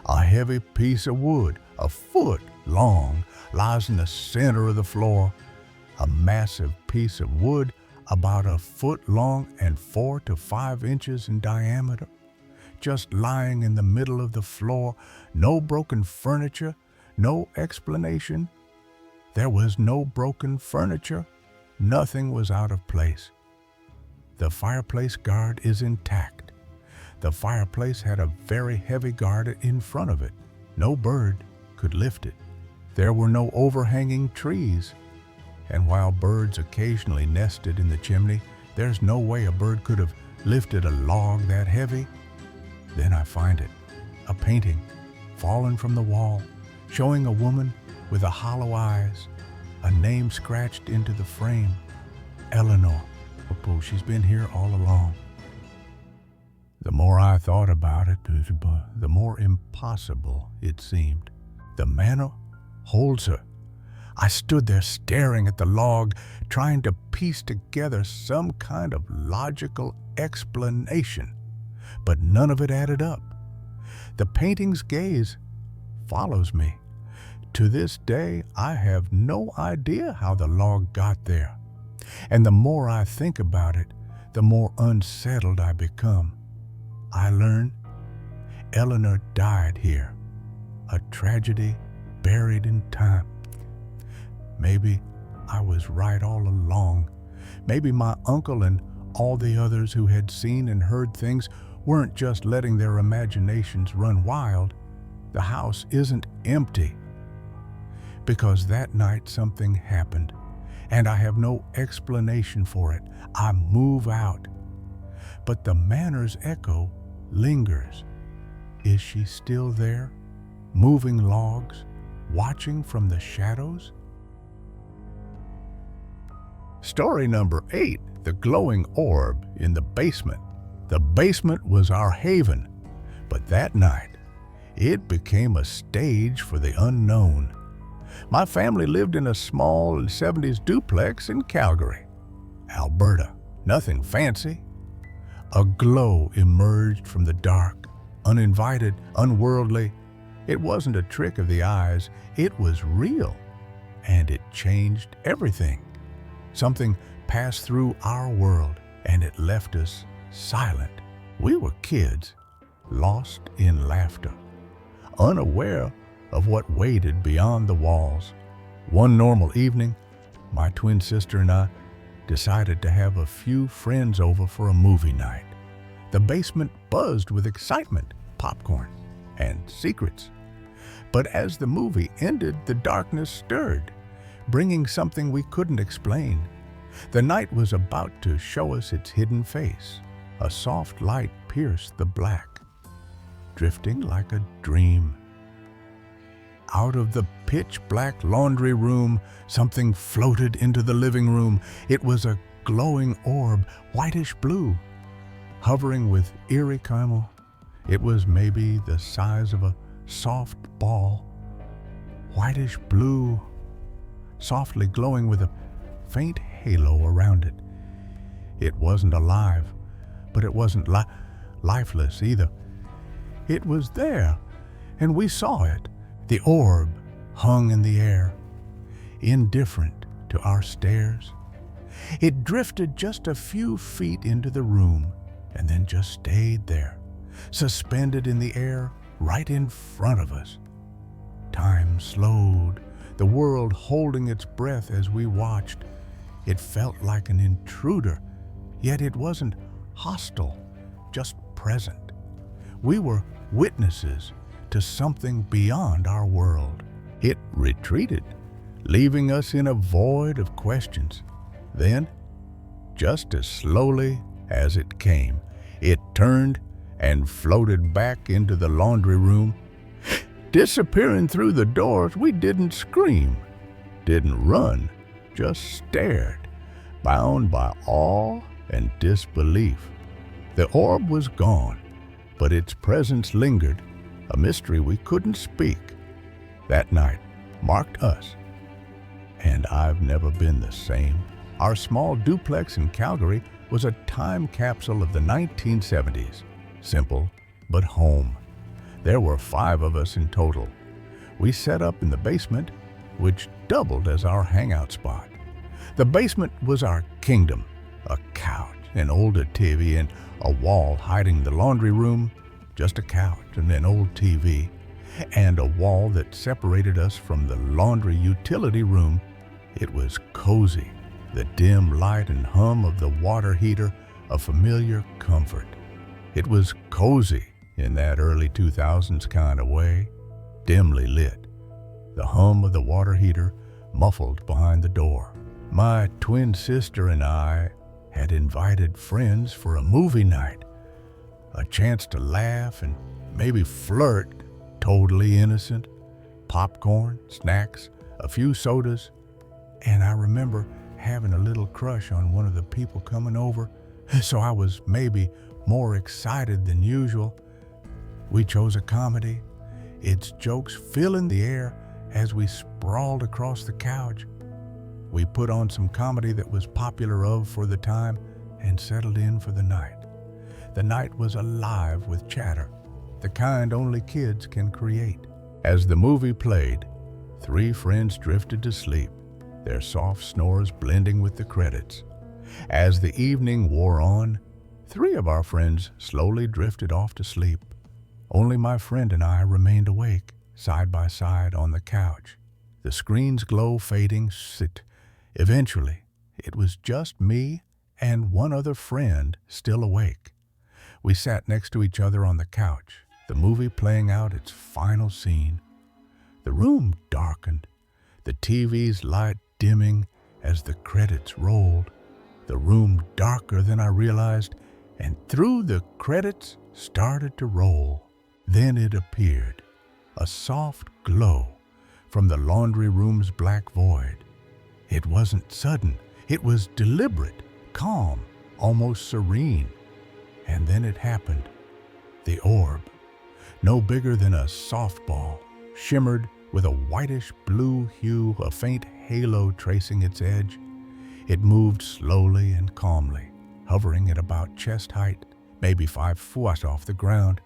A heavy piece of wood, a foot long, lies in the center of the floor. A massive piece of wood about a foot long and 4 to 5 inches in diameter, just lying in the middle of the floor. No broken furniture, no explanation. There was no broken furniture. Nothing was out of place. The fireplace guard is intact. The fireplace had a very heavy guard in front of it. No bird could lift it. There were no overhanging trees. And while birds occasionally nested in the chimney, there's no way a bird could have lifted a log that heavy. Then I find it, a painting, fallen from the wall, showing a woman with a hollow eyes, a name scratched into the frame, Eleanor. Oh, she's been here all along. The more I thought about it, the more impossible it seemed. The manor holds her. I stood there staring at the log, trying to piece together some kind of logical explanation, but none of it added up. The painting's gaze follows me. To this day, I have no idea how the log got there. And the more I think about it, the more unsettled I become. I learn Eleanor died here, a tragedy buried in time. Maybe I was right all along. Maybe my uncle and all the others who had seen and heard things weren't just letting their imaginations run wild. The house isn't empty. Because that night something happened, and I have no explanation for it. I move out. But the manor's echo lingers. Is she still there, moving logs, watching from the shadows? Story number 8, The Glowing Orb in the Basement. The basement was our haven, but that night, it became a stage for the unknown. My family lived in a small 70s duplex in Calgary, Alberta. Nothing fancy. A glow emerged from the dark, uninvited, unworldly. It wasn't a trick of the eyes, it was real, and it changed everything. Something passed through our world, and it left us silent. We were kids, lost in laughter, unaware of what waited beyond the walls. One normal evening, my twin sister and I decided to have a few friends over for a movie night. The basement buzzed with excitement, popcorn, and secrets. But as the movie ended, the darkness stirred, bringing something we couldn't explain. The night was about to show us its hidden face. A soft light pierced the black, drifting like a dream. Out of the pitch-black laundry room, something floated into the living room. It was a glowing orb, whitish blue, hovering with eerie calm. It was maybe the size of a soft ball, whitish blue, softly glowing with a faint halo around it. It wasn't alive, but it wasn't lifeless either. It was there, and we saw it. The orb hung in the air, indifferent to our stares. It drifted just a few feet into the room and then just stayed there, suspended in the air right in front of us. Time slowed, the world holding its breath as we watched. It felt like an intruder, yet it wasn't hostile, just present. We were witnesses to something beyond our world. It retreated, leaving us in a void of questions. Then, just as slowly as it came, it turned and floated back into the laundry room. Disappearing through the doors, we didn't scream, didn't run, just stared, bound by awe and disbelief. The orb was gone, but its presence lingered, a mystery we couldn't speak. That night marked us, and I've never been the same. Our small duplex in Calgary was a time capsule of the 1970s. Simple, but home. There were 5 of us in total. We set up in the basement, which doubled as our hangout spot. The basement was our kingdom, a couch, an older TV, and a wall hiding the laundry room, just a couch and an old TV, and a wall that separated us from the laundry utility room. It was cozy, the dim light and hum of the water heater, a familiar comfort. It was cozy in that early 2000s kind of way, dimly lit, the hum of the water heater muffled behind the door. My twin sister and I had invited friends for a movie night, a chance to laugh and maybe flirt, totally innocent, popcorn, snacks, a few sodas, and I remember having a little crush on one of the people coming over, so I was maybe more excited than usual. We chose a comedy, its jokes filling the air as we sprawled across the couch. We put on some comedy that was popular for the time and settled in for the night. The night was alive with chatter, the kind only kids can create. As the movie played, 3 friends drifted to sleep, their soft snores blending with the credits. As the evening wore on, 3 of our friends slowly drifted off to sleep. Only my friend and I remained awake, side by side on the couch, the screen's glow fading. Eventually, it was just me and one other friend still awake. We sat next to each other on the couch, the movie playing out its final scene. The room darkened, the TV's light dimming as the credits rolled. The room darker than I realized, and through the credits started to roll. Then it appeared, a soft glow from the laundry room's black void. It wasn't sudden, it was deliberate, calm, almost serene. And then it happened. The orb, no bigger than a softball, shimmered with a whitish blue hue, a faint halo tracing its edge. It moved slowly and calmly, hovering at about chest height, maybe 5 feet off the ground.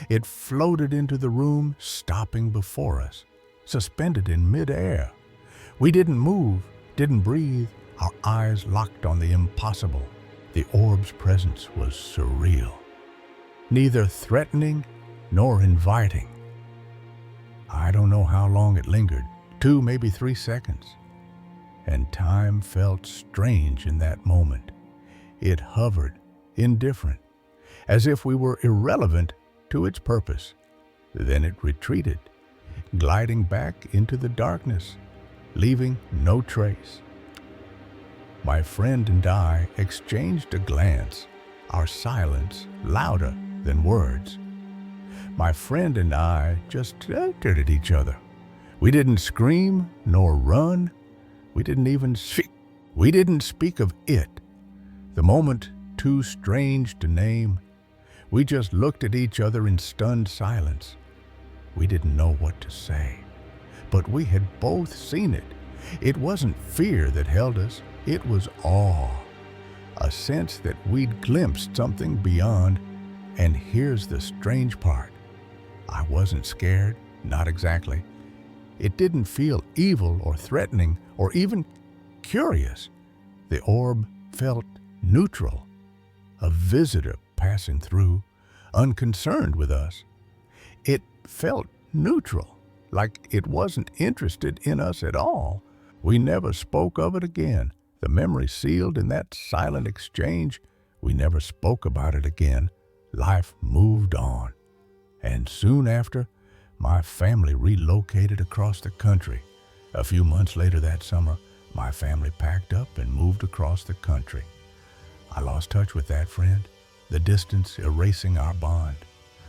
It floated into the room, stopping before us, suspended in midair. We didn't move, didn't breathe, our eyes locked on the impossible. The orb's presence was surreal, neither threatening nor inviting. I don't know how long it lingered, 2, maybe 3 seconds. And time felt strange in that moment. It hovered, indifferent, as if we were irrelevant to its purpose. Then it retreated, gliding back into the darkness, leaving no trace. My friend and I exchanged a glance, our silence louder than words. My friend and I just stared at each other. We didn't scream nor run. We didn't even speak. We didn't speak of it. The moment too strange to name. We just looked at each other in stunned silence. We didn't know what to say, but we had both seen it. It wasn't fear that held us. It was awe, a sense that we'd glimpsed something beyond. And here's the strange part. I wasn't scared, not exactly. It didn't feel evil or threatening or even curious. The orb felt neutral, a visitor passing through, unconcerned with us. It felt neutral, like it wasn't interested in us at all. We never spoke of it again. The memory sealed in that silent exchange, we never spoke about it again. Life moved on. And soon after, my family relocated across the country. A few months later that summer, my family packed up and moved across the country. I lost touch with that friend, the distance erasing our bond.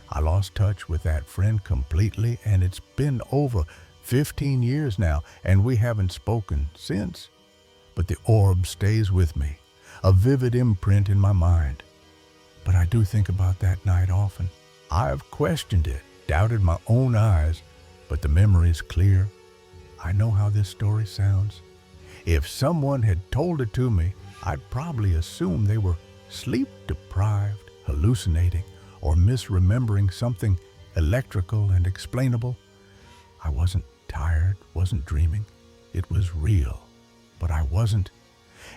I lost touch with that friend completely, and it's been over 15 years now, and we haven't spoken since. But the orb stays with me, a vivid imprint in my mind. But I do think about that night often. I've questioned it, doubted my own eyes, but the memory is clear. I know how this story sounds. If someone had told it to me, I'd probably assume they were sleep-deprived, hallucinating, or misremembering something electrical and explainable. I wasn't tired, wasn't dreaming. It was real, but I wasn't.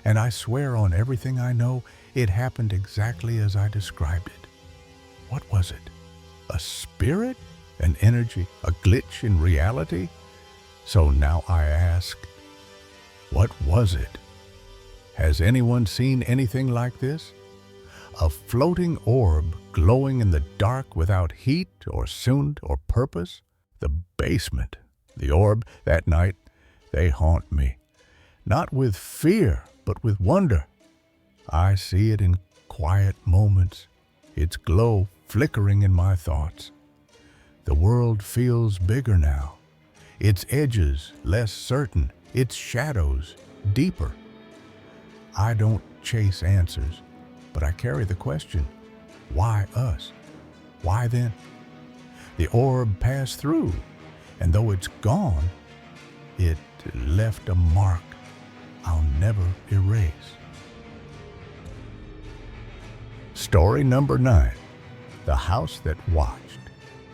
And I swear on everything I know, it happened exactly as I described it. What was it? A spirit? An energy? A glitch in reality? So now I ask, what was it? Has anyone seen anything like this? A floating orb glowing in the dark without heat or scent or purpose? The basement, the orb, that night, they haunt me. Not with fear, but with wonder. I see it in quiet moments, its glow flickering in my thoughts. The world feels bigger now, its edges less certain, its shadows deeper. I don't chase answers, but I carry the question, why us? Why then? The orb passed through, and though it's gone, it left a mark I'll never erase. Story number 9, The House That Watched.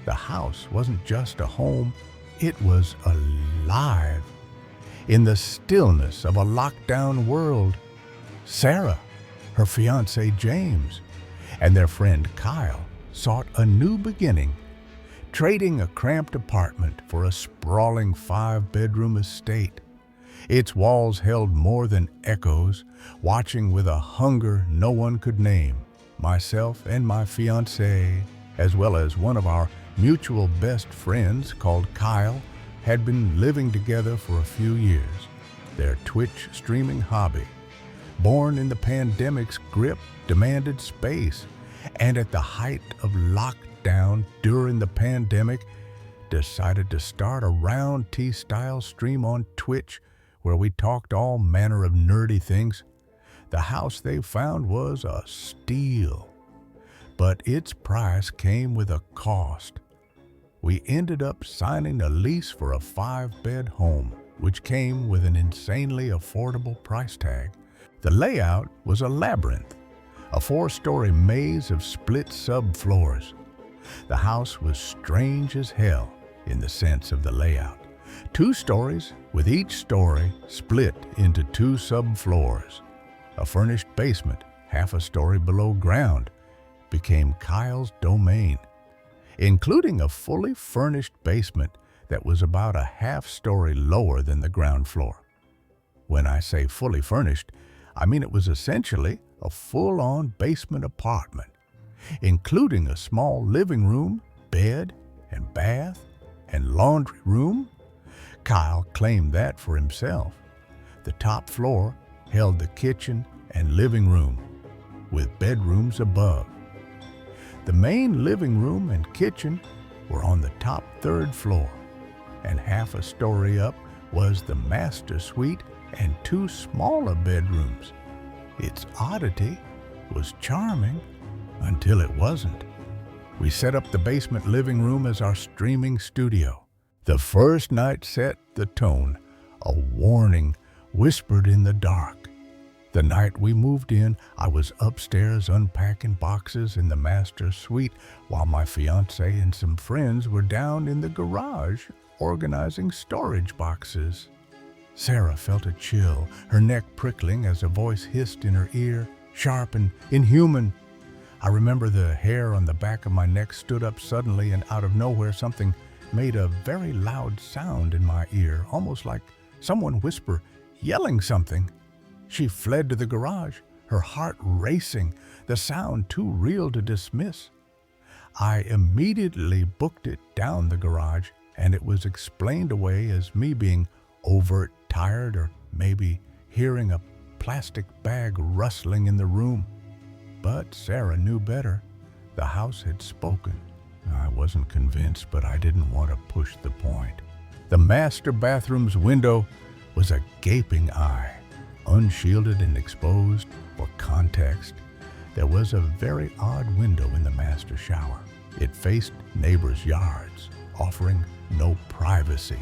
The house wasn't just a home, it was alive. In the stillness of a lockdown world, Sarah, her fiancé James, and their friend Kyle sought a new beginning, trading a cramped apartment for a sprawling 5-bedroom estate. Its walls held more than echoes, watching with a hunger no one could name. Myself and my fiancé, as well as one of our mutual best friends called Kyle, had been living together for a few years. Their Twitch streaming hobby, born in the pandemic's grip, demanded space, and at the height of lockdown during the pandemic, decided to start a round T-style stream on Twitch where we talked all manner of nerdy things. The house they found was a steal, but its price came with a cost. We ended up signing a lease for a 5-bed home, which came with an insanely affordable price tag. The layout was a labyrinth, a 4-story maze of split subfloors. The house was strange as hell in the sense of the layout. 2 stories, with each story split into 2 subfloors. A furnished basement, half a story below ground, became Kyle's domain, including a fully furnished basement that was about a half-story lower than the ground floor. When I say fully furnished, I mean it was essentially a full-on basement apartment, including a small living room, bed, and bath, and laundry room. Kyle claimed that for himself. The top floor held the kitchen and living room, with bedrooms above. The main living room and kitchen were on the top 3rd floor, and half a story up was the master suite and 2 smaller bedrooms. Its oddity was charming until it wasn't. We set up the basement living room as our streaming studio. The first night set the tone, a warning whispered in the dark. The night we moved in, I was upstairs unpacking boxes in the master suite while my fiancé and some friends were down in the garage organizing storage boxes. Sarah felt a chill, her neck prickling as a voice hissed in her ear, sharp and inhuman. I remember the hair on the back of my neck stood up suddenly, and out of nowhere something made a very loud sound in my ear, almost like someone yelling something. She fled to the garage, her heart racing, the sound too real to dismiss. I immediately booked it down the garage, and it was explained away as me being overtired or maybe hearing a plastic bag rustling in the room. But Sarah knew better. The house had spoken. I wasn't convinced, but I didn't want to push the point. The master bathroom's window was a gaping eye, unshielded and exposed. For context, there was a very odd window in the master shower. It faced neighbors' yards, offering no privacy.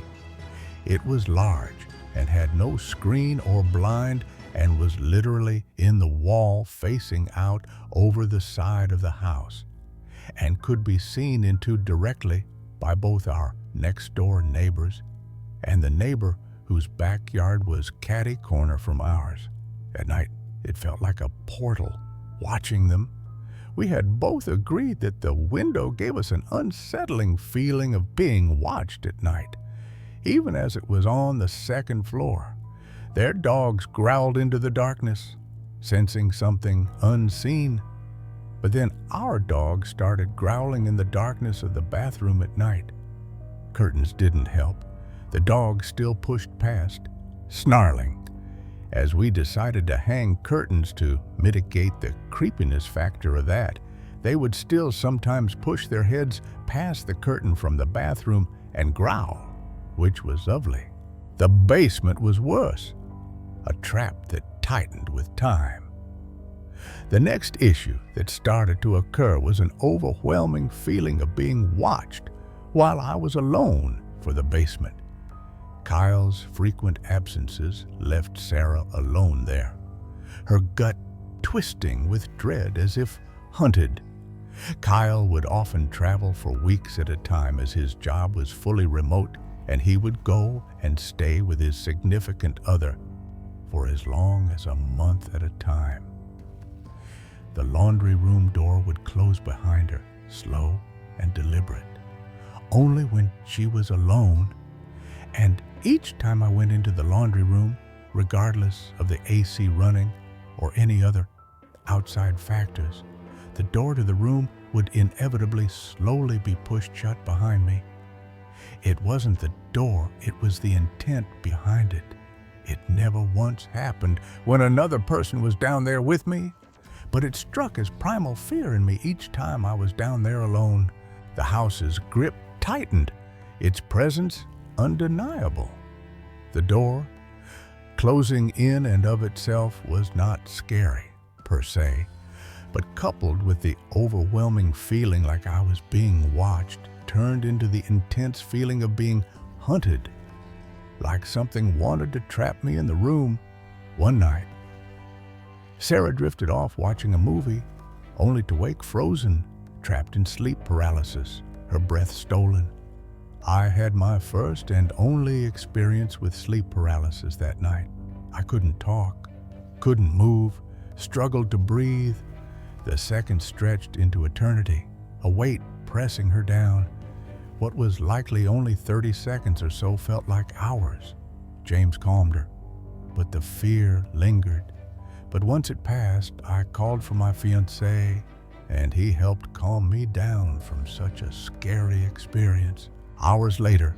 It was large and had no screen or blind, and was literally in the wall facing out over the side of the house, and could be seen into directly by both our next-door neighbors and the neighbor whose backyard was catty-corner from ours. At night, it felt like a portal watching them. We had both agreed that the window gave us an unsettling feeling of being watched at night, even as it was on the second floor. Their dogs growled into the darkness, sensing something unseen. But then our dog started growling in the darkness of the bathroom at night. Curtains didn't help. The dog still pushed past, snarling. As we decided to hang curtains to mitigate the creepiness factor of that, they would still sometimes push their heads past the curtain from the bathroom and growl, which was lovely. The basement was worse, a trap that tightened with time. The next issue that started to occur was an overwhelming feeling of being watched while I was alone for the basement. Kyle's frequent absences left Sarah alone there, her gut twisting with dread as if hunted. Kyle would often travel for weeks at a time as his job was fully remote, and he would go and stay with his significant other for as long as a month at a time. The laundry room door would close behind her, slow and deliberate, only when she was alone. And each time I went into the laundry room, regardless of the AC running or any other outside factors, the door to the room would inevitably slowly be pushed shut behind me. It wasn't the door, it was the intent behind it. It never once happened when another person was down there with me, but it struck as primal fear in me each time I was down there alone. The house's grip tightened, its presence undeniable. The door, closing in and of itself, was not scary, per se, but coupled with the overwhelming feeling like I was being watched, turned into the intense feeling of being hunted, like something wanted to trap me in the room. One night, Sarah drifted off watching a movie, only to wake frozen, trapped in sleep paralysis, her breath stolen. I had my first and only experience with sleep paralysis that night. I couldn't talk, couldn't move, struggled to breathe. The seconds stretched into eternity, a weight pressing her down. What was likely only 30 seconds or so felt like hours. James calmed her, but the fear lingered. But once it passed, I called for my fiancé, and he helped calm me down from such a scary experience. Hours later,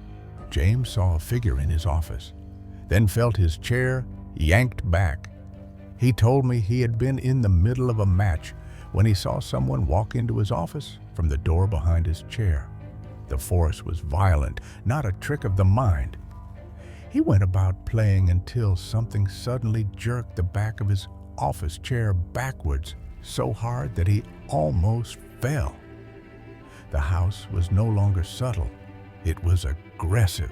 James saw a figure in his office, then felt his chair yanked back. He told me he had been in the middle of a match when he saw someone walk into his office from the door behind his chair. The force was violent, not a trick of the mind. He went about playing until something suddenly jerked the back of his office chair backwards so hard that he almost fell. The house was no longer subtle. It was aggressive.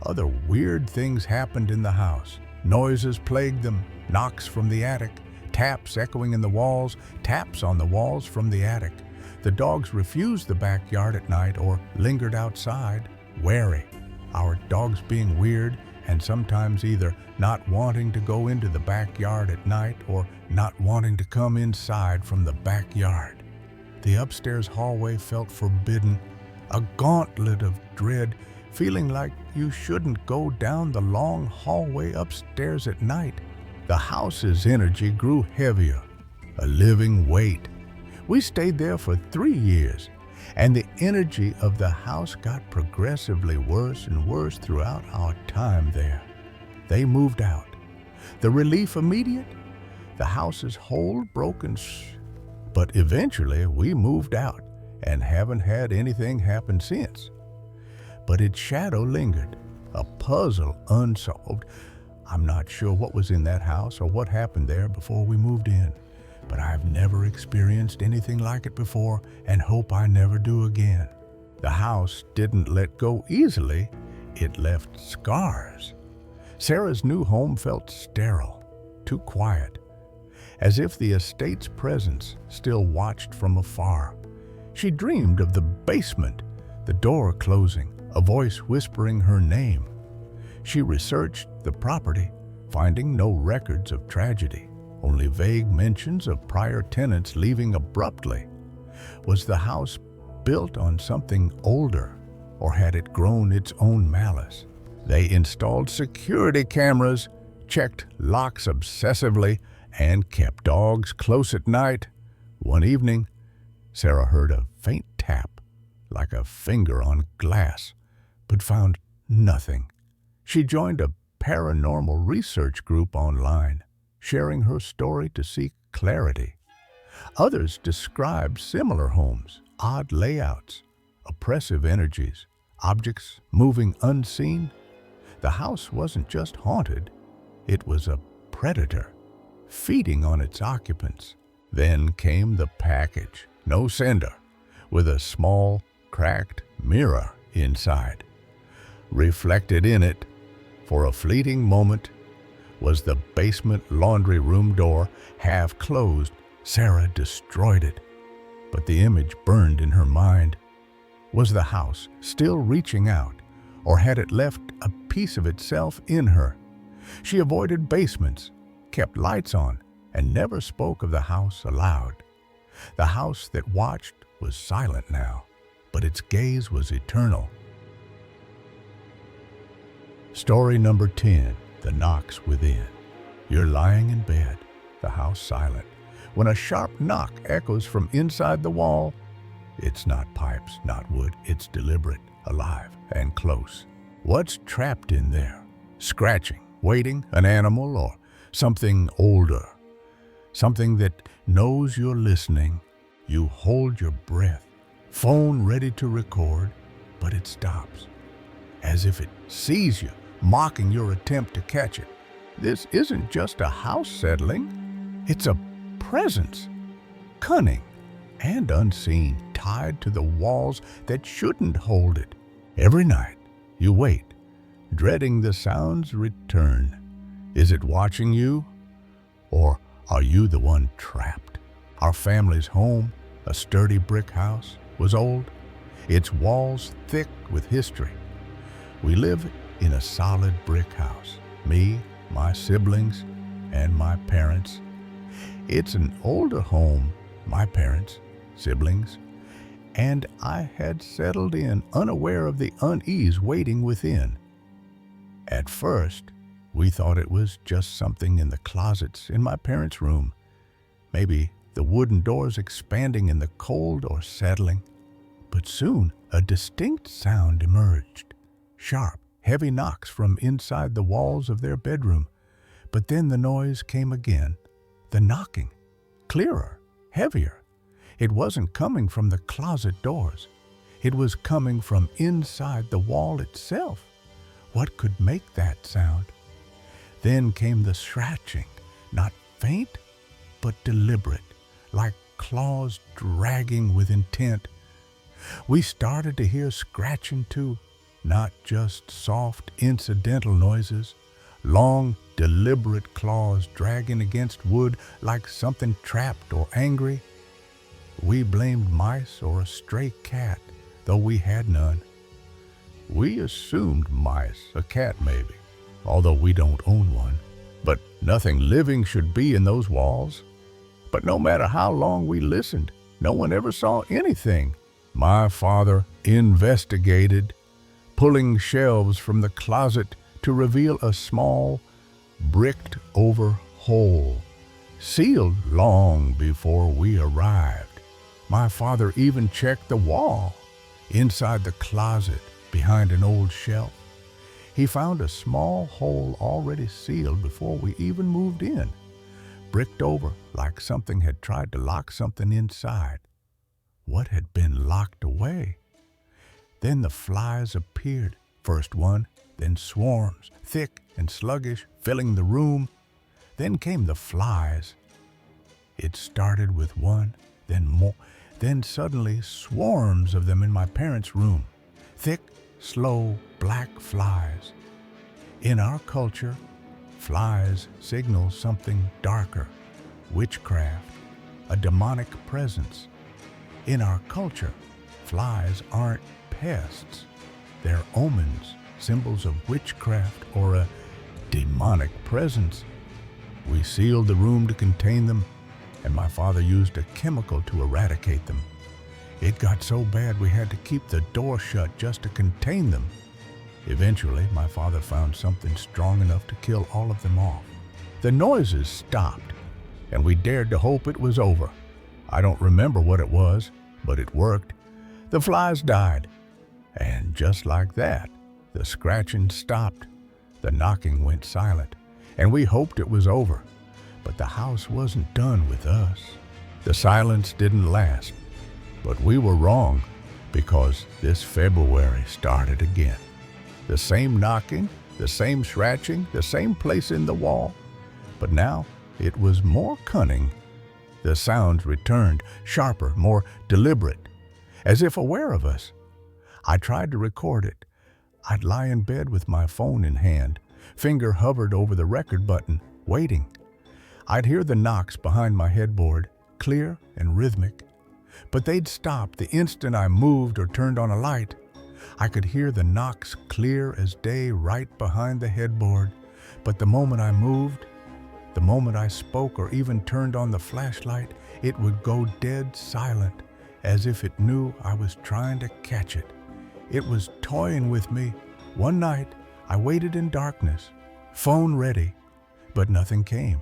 Other weird things happened in the house. Noises plagued them, knocks from the attic, taps echoing in the walls, taps on the walls from the attic. The dogs refused the backyard at night or lingered outside, wary. Our dogs being weird and sometimes either not wanting to go into the backyard at night or not wanting to come inside from the backyard. The upstairs hallway felt forbidden, a gauntlet of dread, feeling like you shouldn't go down the long hallway upstairs at night. The house's energy grew heavier, a living weight. We stayed there for 3 years, and the energy of the house got progressively worse and worse throughout our time there. They moved out. The relief immediate, the house's hold broken, but eventually we moved out and haven't had anything happen since. But its shadow lingered, a puzzle unsolved. I'm not sure what was in that house or what happened there before we moved in, but I've never experienced anything like it before and hope I never do again. The house didn't let go easily. It left scars. Sarah's new home felt sterile, too quiet, as if the estate's presence still watched from afar. She dreamed of the basement, the door closing, a voice whispering her name. She researched the property, finding no records of tragedy, only vague mentions of prior tenants leaving abruptly. Was the house built on something older, or had it grown its own malice? They installed security cameras, checked locks obsessively, and kept dogs close at night. One evening, Sarah heard a faint tap, like a finger on glass, but found nothing. She joined a paranormal research group online, sharing her story to seek clarity. Others described similar homes, odd layouts, oppressive energies, objects moving unseen. The house wasn't just haunted, it was a predator, feeding on its occupants. Then came the package, no sender, with a small, cracked mirror inside. Reflected in it, for a fleeting moment, was the basement laundry room door, half closed. Sarah destroyed it, but the image burned in her mind. Was the house still reaching out, or had it left a piece of itself in her? She avoided basements, kept lights on, and never spoke of the house aloud. The house that watched was silent now, but its gaze was eternal. Story number 10, The Knocks Within. You're lying in bed, the house silent, when a sharp knock echoes from inside the wall. It's not pipes, not wood, it's deliberate, alive, and close. What's trapped in there? Scratching, waiting, an animal, or something older? Something that knows you're listening. You hold your breath, phone ready to record, but it stops, as if it sees you, mocking your attempt to catch it. This isn't just a house settling, it's a presence, cunning and unseen, tied to the walls that shouldn't hold it. Every night, you wait, dreading the sound's return. Is it watching you, or are you the one trapped? Our family's home, a sturdy brick house, was old, its walls thick with history. We live in a solid brick house, me, my siblings, and my parents. It's an older home, my parents, siblings, and I had settled in, unaware of the unease waiting within. At first, we thought it was just something in the closets in my parents' room, maybe the wooden doors expanding in the cold or settling. But soon, a distinct sound emerged, sharp, heavy knocks from inside the walls of their bedroom. But then the noise came again, the knocking, clearer, heavier. It wasn't coming from the closet doors. It was coming from inside the wall itself. What could make that sound? Then came the scratching, not faint, but deliberate, like claws dragging with intent. We started to hear scratching too, not just soft, incidental noises, long, deliberate claws dragging against wood like something trapped or angry. We blamed mice or a stray cat, though we had none. We assumed mice, a cat maybe, although we don't own one. But nothing living should be in those walls. But no matter how long we listened, no one ever saw anything. My father investigated, pulling shelves from the closet to reveal a small, bricked-over hole, sealed long before we arrived. My father even checked the wall inside the closet behind an old shelf. He found a small hole already sealed before we even moved in, bricked over like something had tried to lock something inside. What had been locked away? Then the flies appeared, first one, then swarms, thick and sluggish, filling the room. Then came the flies. It started with one, then more, then suddenly swarms of them in my parents' room. Thick, slow, black flies. In our culture, flies signal something darker, witchcraft, a demonic presence. In our culture, flies aren't pests. They're omens, symbols of witchcraft or a demonic presence. We sealed the room to contain them, and my father used a chemical to eradicate them. It got so bad we had to keep the door shut just to contain them. Eventually, my father found something strong enough to kill all of them off. The noises stopped, and we dared to hope it was over. I don't remember what it was, but it worked. The flies died, and just like that, the scratching stopped. The knocking went silent, and we hoped it was over. But the house wasn't done with us. The silence didn't last, but we were wrong, because this February started again. The same knocking, the same scratching, the same place in the wall. But now it was more cunning. The sounds returned, sharper, more deliberate, as if aware of us. I tried to record it. I'd lie in bed with my phone in hand, finger hovered over the record button, waiting. I'd hear the knocks behind my headboard, clear and rhythmic. But they'd stop the instant I moved or turned on a light. I could hear the knocks clear as day right behind the headboard. But the moment I moved, the moment I spoke or even turned on the flashlight, it would go dead silent, as if it knew I was trying to catch it. It was toying with me. One night, I waited in darkness, phone ready, but nothing came.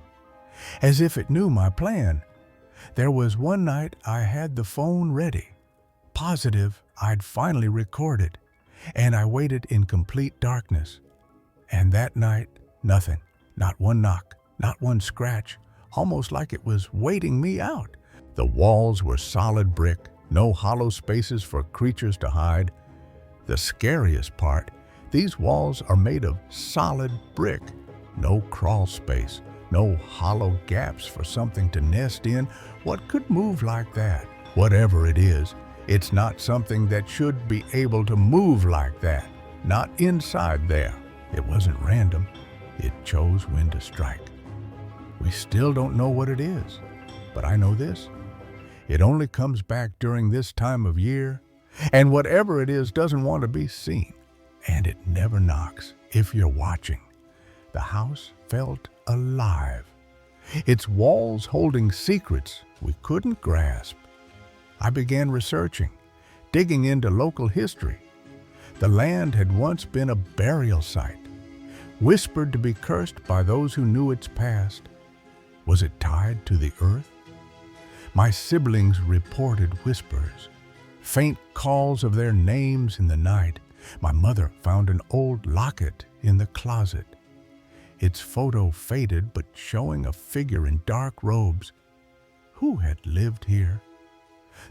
As if it knew my plan. There was one night I had the phone ready, positive I'd finally recorded, and I waited in complete darkness. And that night, nothing, not one knock, not one scratch, almost like it was waiting me out. The walls were solid brick, no hollow spaces for creatures to hide. The scariest part, these walls are made of solid brick, no crawl space, no hollow gaps for something to nest in. What could move like that? Whatever it is, it's not something that should be able to move like that. Not inside there. It wasn't random. It chose when to strike. We still don't know what it is, but I know this. It only comes back during this time of year, and whatever it is doesn't want to be seen, and it never knocks if you're watching. The house felt alive, its walls holding secrets we couldn't grasp. I began researching, digging into local history. The land had once been a burial site, whispered to be cursed by those who knew its past. Was it tied to the earth? My siblings reported whispers, faint calls of their names in the night. My mother found an old locket in the closet, its photo faded but showing a figure in dark robes. Who had lived here?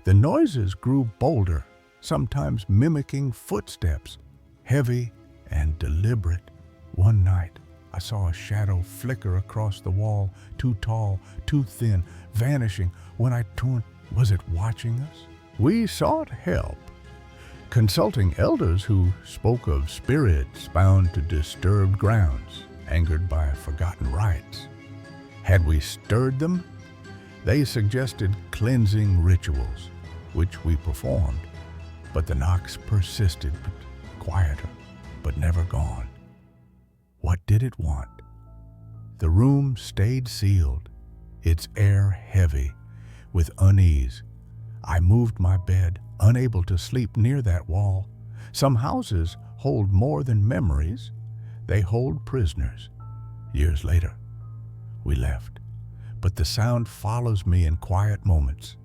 The noises grew bolder, sometimes mimicking footsteps, heavy and deliberate. One night, I saw a shadow flicker across the wall, too tall, too thin, vanishing. When I turned, was it watching us? We sought help, consulting elders who spoke of spirits bound to disturbed grounds, angered by forgotten rites. Had we stirred them? They suggested cleansing rituals, which we performed, but the knocks persisted, quieter, but never gone. What did it want? The room stayed sealed, its air heavy with unease. I moved my bed, unable to sleep near that wall. Some houses hold more than memories. They hold prisoners. Years later, we left, but the sound follows me in quiet moments,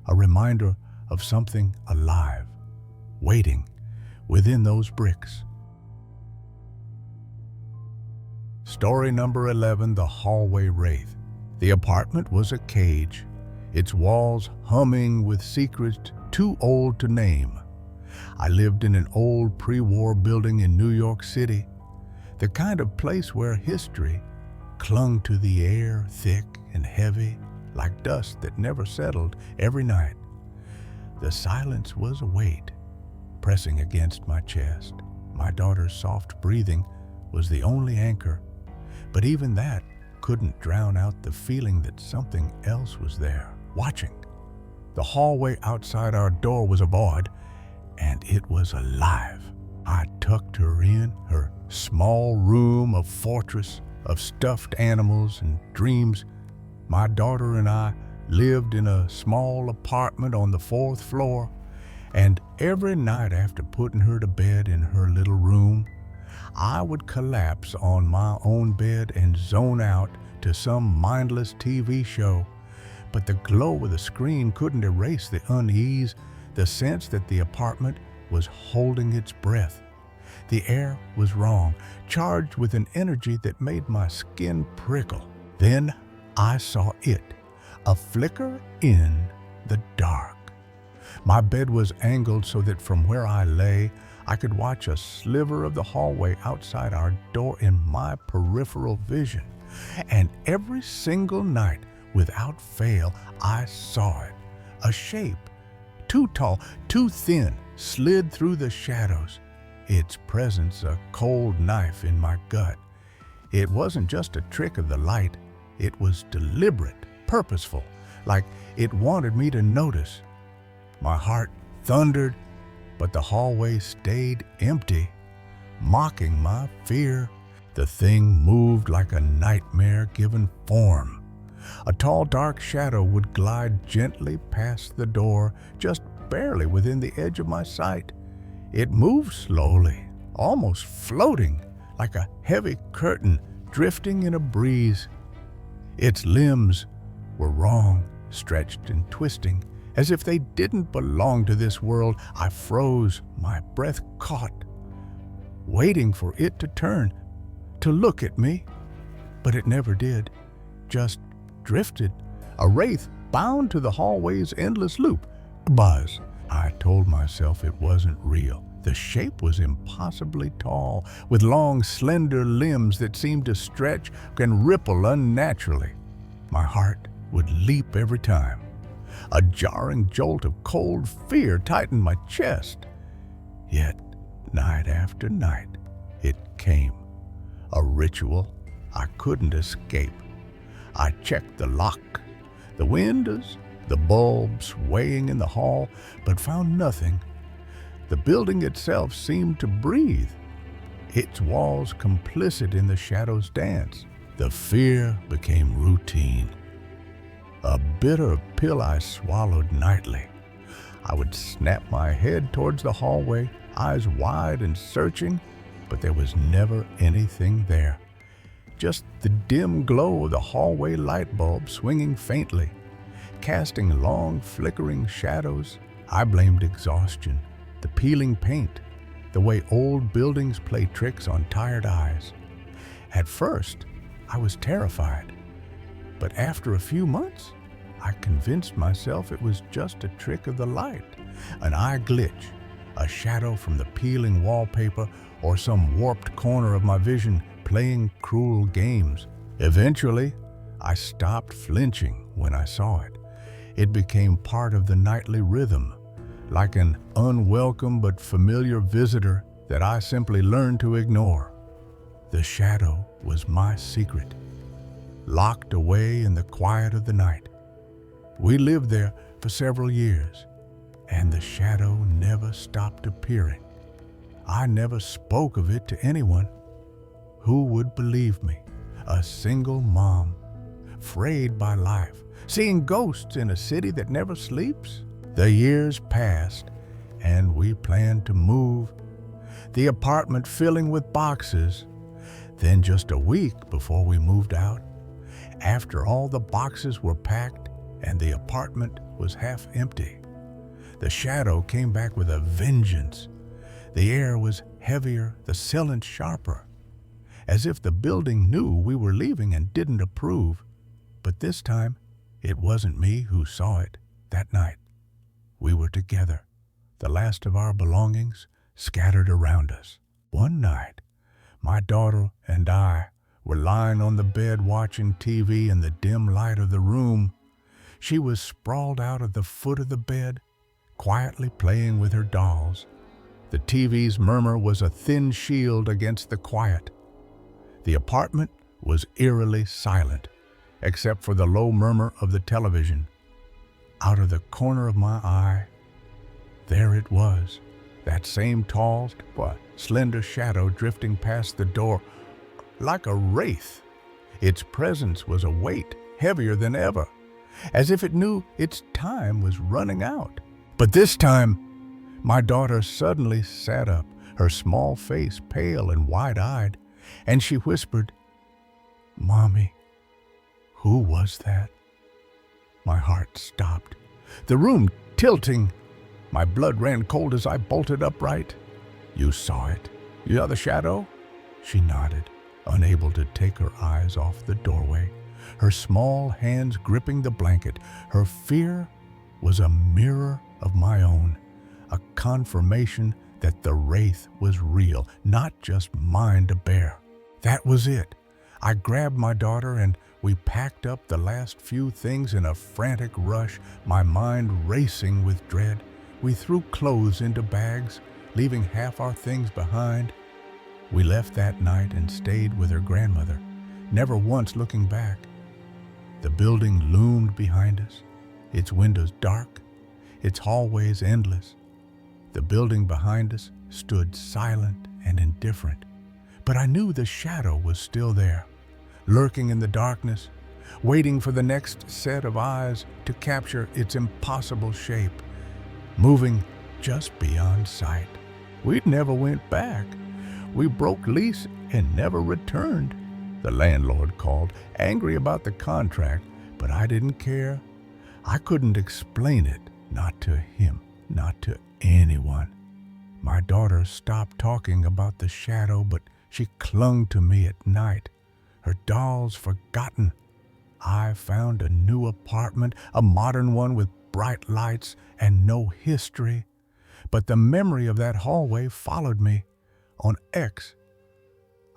a reminder of something alive, waiting within those bricks. Story number 11, The Hallway Wraith. The apartment was a cage, its walls humming with secrets too old to name. I lived in an old pre-war building in New York City, the kind of place where history clung to the air, thick and heavy, like dust that never settled every night. The silence was a weight pressing against my chest. My daughter's soft breathing was the only anchor, but even that couldn't drown out the feeling that something else was there, watching. The hallway outside our door was a void, and it was alive. I tucked her in her small room, a fortress of stuffed animals and dreams. My daughter and I lived in a small apartment on the 4th floor, and every night after putting her to bed in her little room, I would collapse on my own bed and zone out to some mindless TV show. But the glow of the screen couldn't erase the unease, the sense that the apartment was holding its breath. The air was wrong, charged with an energy that made my skin prickle. Then I saw it, a flicker in the dark. My bed was angled so that from where I lay, I could watch a sliver of the hallway outside our door in my peripheral vision. And every single night, without fail, I saw it. A shape, too tall, too thin, slid through the shadows, its presence a cold knife in my gut. It wasn't just a trick of the light. It was deliberate, purposeful, like it wanted me to notice. My heart thundered, but the hallway stayed empty, mocking my fear. The thing moved like a nightmare given form. A tall, dark shadow would glide gently past the door, just barely within the edge of my sight. It moved slowly, almost floating, like a heavy curtain drifting in a breeze. Its limbs were wrong, stretched and twisting, as if they didn't belong to this world. I froze, my breath caught, waiting for it to turn, to look at me. But it never did, just drifted, a wraith bound to the hallway's endless loop. Buzz. I told myself it wasn't real. The shape was impossibly tall, with long, slender limbs that seemed to stretch and ripple unnaturally. My heart would leap every time. A jarring jolt of cold fear tightened my chest. Yet, night after night, it came. A ritual I couldn't escape. I checked the lock, the windows, the bulbs swaying in the hall, but found nothing. The building itself seemed to breathe, its walls complicit in the shadow's dance. The fear became routine, a bitter pill I swallowed nightly. I would snap my head towards the hallway, eyes wide and searching, but there was never anything there. Just the dim glow of the hallway light bulb swinging faintly, casting long, flickering shadows. I blamed exhaustion, the peeling paint, the way old buildings play tricks on tired eyes. At first, I was terrified, but after a few months, I convinced myself it was just a trick of the light, an eye glitch, a shadow from the peeling wallpaper, or some warped corner of my vision playing cruel games. Eventually, I stopped flinching when I saw it. It became part of the nightly rhythm, like an unwelcome but familiar visitor that I simply learned to ignore. The shadow was my secret, locked away in the quiet of the night. We lived there for several years, and the shadow never stopped appearing. I never spoke of it to anyone. Who would believe me? A single mom, frayed by life, seeing ghosts in a city that never sleeps? The years passed, and we planned to move, the apartment filling with boxes. Then just a week before we moved out, after all the boxes were packed and the apartment was half empty, the shadow came back with a vengeance. The air was heavier, the ceiling sharper, as if the building knew we were leaving and didn't approve. But this time, it wasn't me who saw it that night. We were together, the last of our belongings scattered around us. One night, my daughter and I were lying on the bed watching TV in the dim light of the room. She was sprawled out at the foot of the bed, quietly playing with her dolls. The TV's murmur was a thin shield against the quiet. The apartment was eerily silent, except for the low murmur of the television. Out of the corner of my eye, there it was, that same tall, slender shadow drifting past the door like a wraith. Its presence was a weight heavier than ever, as if it knew its time was running out. But this time, my daughter suddenly sat up, her small face pale and wide-eyed, and she whispered, "Mommy, who was that?" My heart stopped, the room tilting. My blood ran cold as I bolted upright. "You saw it? You saw the shadow?" She nodded, unable to take her eyes off the doorway, her small hands gripping the blanket. Her fear was a mirror of my own, a confirmation that the wraith was real, not just mine to bear. That was it. I grabbed my daughter and we packed up the last few things in a frantic rush, my mind racing with dread. We threw clothes into bags, leaving half our things behind. We left that night and stayed with her grandmother, never once looking back. The building loomed behind us, its windows dark, its hallways endless. The building behind us stood silent and indifferent, but I knew the shadow was still there, lurking in the darkness, waiting for the next set of eyes to capture its impossible shape, moving just beyond sight. We never went back. We broke lease and never returned. The landlord called, angry about the contract, but I didn't care. I couldn't explain it, not to him, not to anyone. My daughter stopped talking about the shadow, but she clung to me at night, her dolls forgotten. I found a new apartment, a modern one with bright lights and no history. But the memory of that hallway followed me. On X,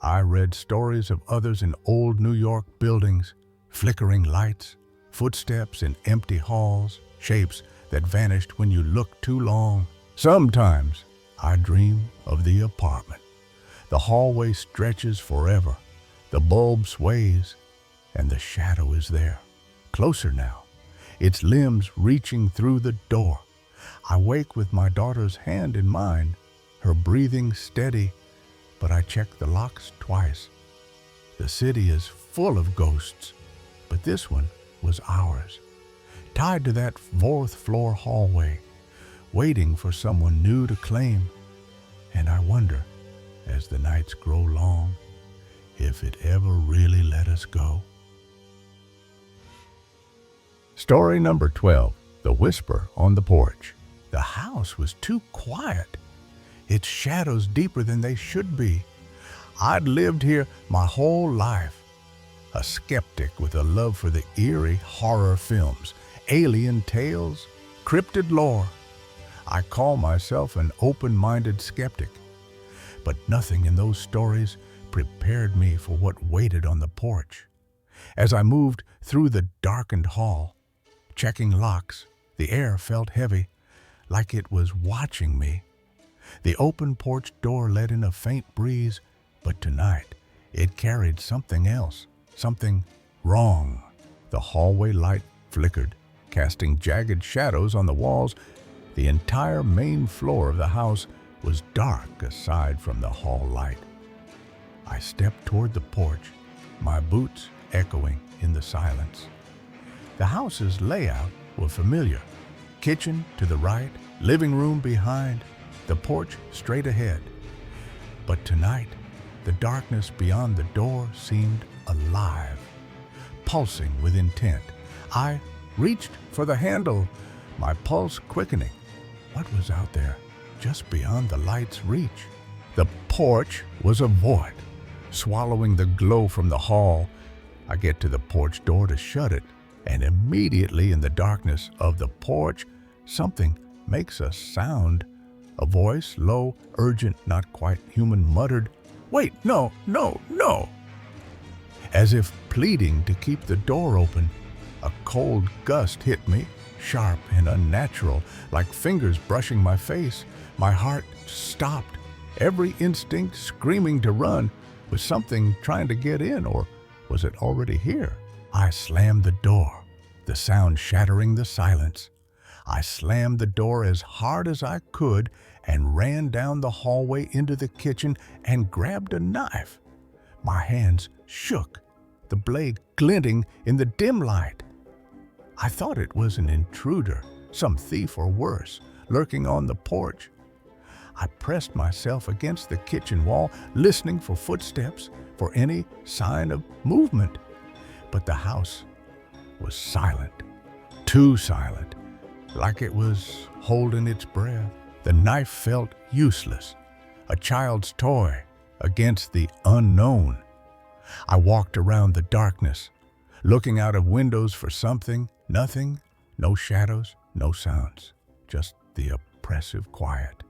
I read stories of others in old New York buildings, flickering lights, footsteps in empty halls, shapes that vanished when you looked too long. Sometimes I dream of the apartment. The hallway stretches forever, the bulb sways, and the shadow is there, closer now, its limbs reaching through the door. I wake with my daughter's hand in mine, her breathing steady, but I check the locks twice. The city is full of ghosts, but this one was ours, tied to that fourth-floor hallway, waiting for someone new to claim. And I wonder, as the nights grow long, if it ever really let us go. Story number 12, The Whisper on the Porch. The house was too quiet, its shadows deeper than they should be. I'd lived here my whole life, a skeptic with a love for the eerie horror films, alien tales, cryptid lore. I call myself an open-minded skeptic, but nothing in those stories prepared me for what waited on the porch. As I moved through the darkened hall, checking locks, the air felt heavy, like it was watching me. The open porch door let in a faint breeze, but tonight it carried something else, something wrong. The hallway light flickered, casting jagged shadows on the walls. The entire main floor of the house was dark aside from the hall light. I stepped toward the porch, my boots echoing in the silence. The house's layout was familiar. Kitchen to the right, living room behind, the porch straight ahead. But tonight, the darkness beyond the door seemed alive, pulsing with intent. I reached for the handle, my pulse quickening. What was out there, just beyond the light's reach? The porch was a void, swallowing the glow from the hall. I get to the porch door to shut it, and immediately in the darkness of the porch, something makes a sound. A voice, low, urgent, not quite human, muttered, "Wait, no, no, no!" As if pleading to keep the door open, a cold gust hit me, sharp and unnatural, like fingers brushing my face. My heart stopped, every instinct screaming to run. Was something trying to get in, or was it already here? I slammed the door, the sound shattering the silence. I slammed the door as hard as I could and ran down the hallway into the kitchen and grabbed a knife. My hands shook, the blade glinting in the dim light. I thought it was an intruder, some thief or worse, lurking on the porch. I pressed myself against the kitchen wall, listening for footsteps, for any sign of movement. But the house was silent, too silent, like it was holding its breath. The knife felt useless, a child's toy against the unknown. I walked around the darkness, looking out of windows for something. Nothing, no shadows, no sounds, just the oppressive quiet.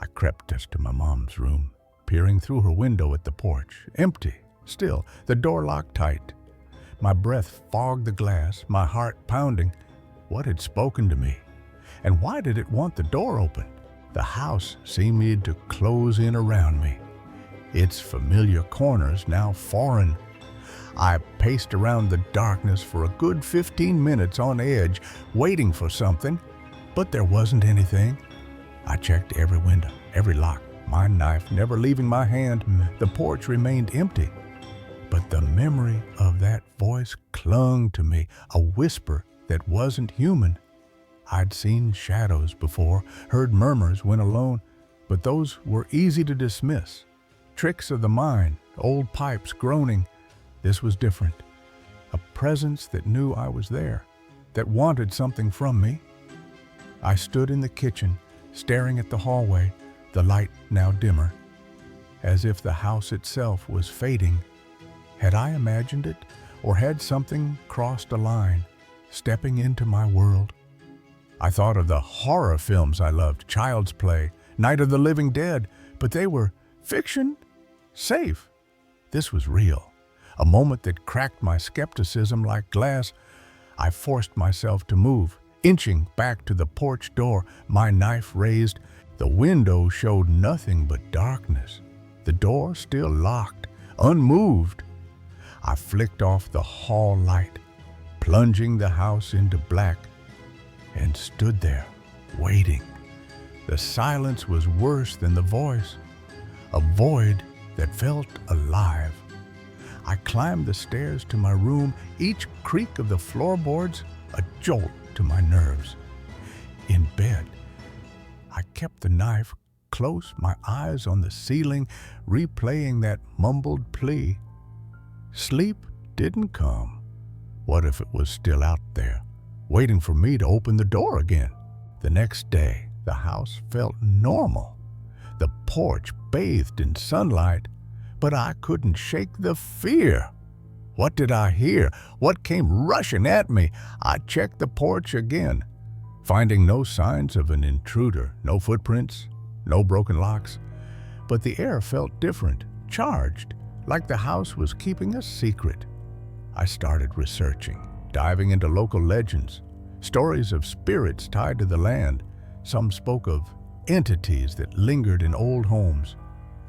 I crept to my mom's room, peering through her window at the porch. Empty, still, the door locked tight. My breath fogged the glass, my heart pounding. What had spoken to me? And why did it want the door open? The house seemed to close in around me, its familiar corners now foreign. I paced around the darkness for a good 15 minutes on edge, waiting for something, but there wasn't anything. I checked every window, every lock, my knife never leaving my hand. The porch remained empty, but the memory of that voice clung to me, a whisper that wasn't human. I'd seen shadows before, heard murmurs when alone, but those were easy to dismiss. Tricks of the mind, old pipes groaning. This was different. A presence that knew I was there, that wanted something from me. I stood in the kitchen, staring at the hallway, the light now dimmer, as if the house itself was fading. Had I imagined it, or had something crossed a line, stepping into my world? I thought of the horror films I loved, Child's Play, Night of the Living Dead, but they were fiction, safe. This was real, a moment that cracked my skepticism like glass. I forced myself to move, inching back to the porch door, my knife raised. The window showed nothing but darkness, the door still locked, unmoved. I flicked off the hall light, plunging the house into black, and stood there, waiting. The silence was worse than the voice, a void that felt alive. I climbed the stairs to my room, each creak of the floorboards a jolt to my nerves. In bed, I kept the knife close, my eyes on the ceiling, replaying that mumbled plea. Sleep didn't come. What if it was still out there, waiting for me to open the door again? The next day, the house felt normal. The porch bathed in sunlight, but I couldn't shake the fear. What did I hear? What came rushing at me? I checked the porch again, finding no signs of an intruder, no footprints, no broken locks. But the air felt different, charged, like the house was keeping a secret. I started researching, diving into local legends, stories of spirits tied to the land. Some spoke of entities that lingered in old homes,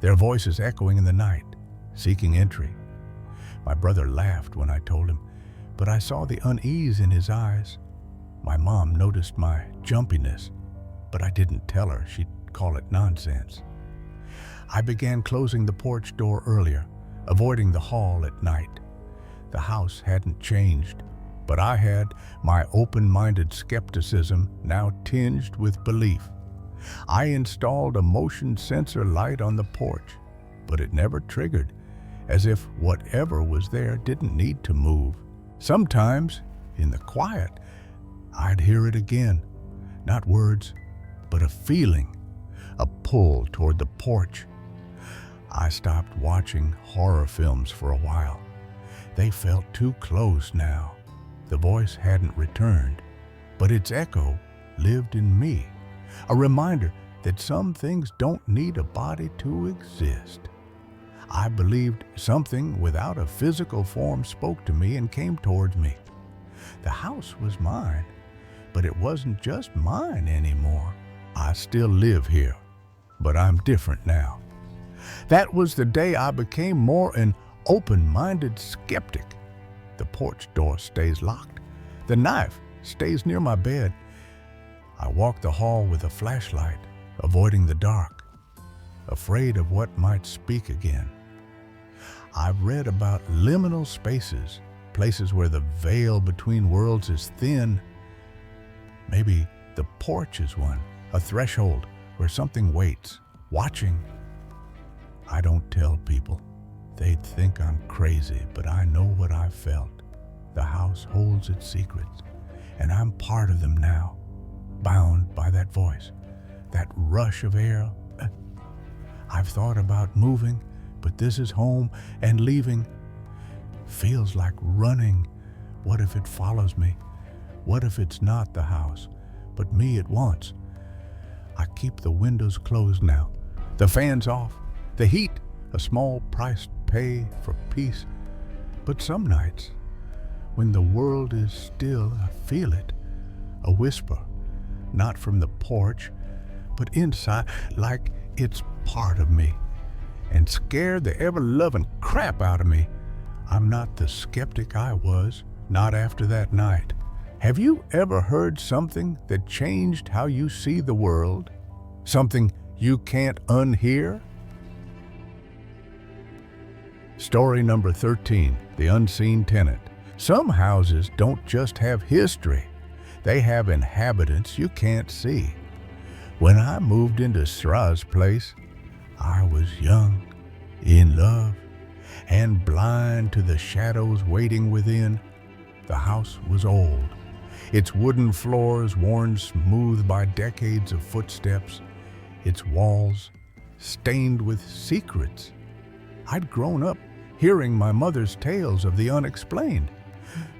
their voices echoing in the night, seeking entry. My brother laughed when I told him, but I saw the unease in his eyes. My mom noticed my jumpiness, but I didn't tell her. She'd call it nonsense. I began closing the porch door earlier, avoiding the hall at night. The house hadn't changed, but I had, my open-minded skepticism now tinged with belief. I installed a motion sensor light on the porch, but it never triggered, as if whatever was there didn't need to move. Sometimes, in the quiet, I'd hear it again. Not words, but a feeling, a pull toward the porch. I stopped watching horror films for a while. They felt too close now. The voice hadn't returned, but its echo lived in me, a reminder that some things don't need a body to exist. I believed something without a physical form spoke to me and came towards me. The house was mine, but it wasn't just mine anymore. I still live here, but I'm different now. That was the day I became more an open-minded skeptic. The porch door stays locked. The knife stays near my bed. I walk the hall with a flashlight, avoiding the dark, afraid of what might speak again. I've read about liminal spaces, places where the veil between worlds is thin. Maybe the porch is one, a threshold where something waits, watching. I don't tell people. They'd think I'm crazy, but I know what I've felt. The house holds its secrets, and I'm part of them now, bound by that voice, that rush of air. I've thought about moving, but this is home, and leaving feels like running. What if it follows me? What if it's not the house, but me it wants? I keep the windows closed now, the fans off, the heat, a small price to pay for peace. But some nights, when the world is still, I feel it, a whisper, not from the porch, but inside, like it's part of me, and scared the ever-loving crap out of me. I'm not the skeptic I was, not after that night. Have you ever heard something that changed how you see the world? Something you can't unhear? Story number 13, The Unseen Tenant. Some houses don't just have history. They have inhabitants you can't see. When I moved into Sra's place, I was young, in love, and blind to the shadows waiting within. The house was old, its wooden floors worn smooth by decades of footsteps, its walls stained with secrets. I'd grown up hearing my mother's tales of the unexplained,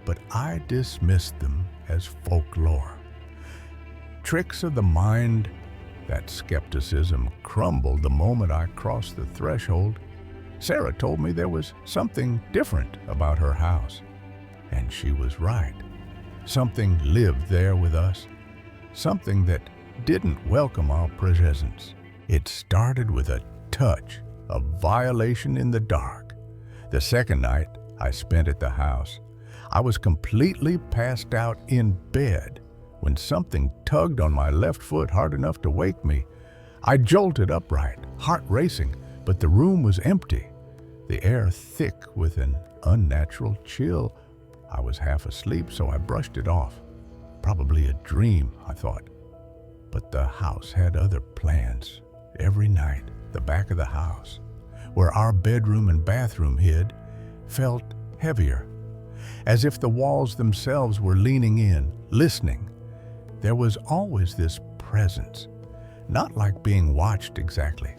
but I dismissed them as folklore. Tricks of the mind. That skepticism crumbled the moment I crossed the threshold. Sarah told me there was something different about her house, and she was right. Something lived there with us, something that didn't welcome our presence. It started with a touch, a violation in the dark. The second night I spent at the house, I was completely passed out in bed when something tugged on my left foot hard enough to wake me. I jolted upright, heart racing, but the room was empty, the air thick with an unnatural chill. I was half asleep, so I brushed it off. Probably a dream, I thought. But the house had other plans. Every night, the back of the house, where our bedroom and bathroom hid, felt heavier, as if the walls themselves were leaning in, listening. There was always this presence, not like being watched exactly,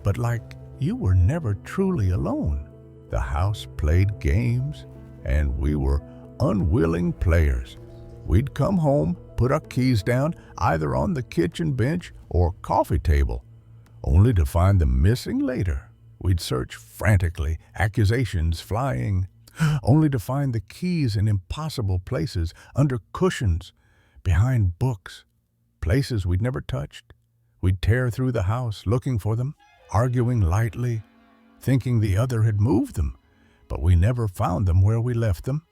but like you were never truly alone. The house played games, and we were unwilling players. We'd come home, put our keys down, either on the kitchen bench or coffee table, only to find them missing later. We'd search frantically, accusations flying, only to find the keys in impossible places, under cushions, behind books, places we'd never touched. We'd tear through the house looking for them, arguing lightly, thinking the other had moved them, but we never found them where we left them.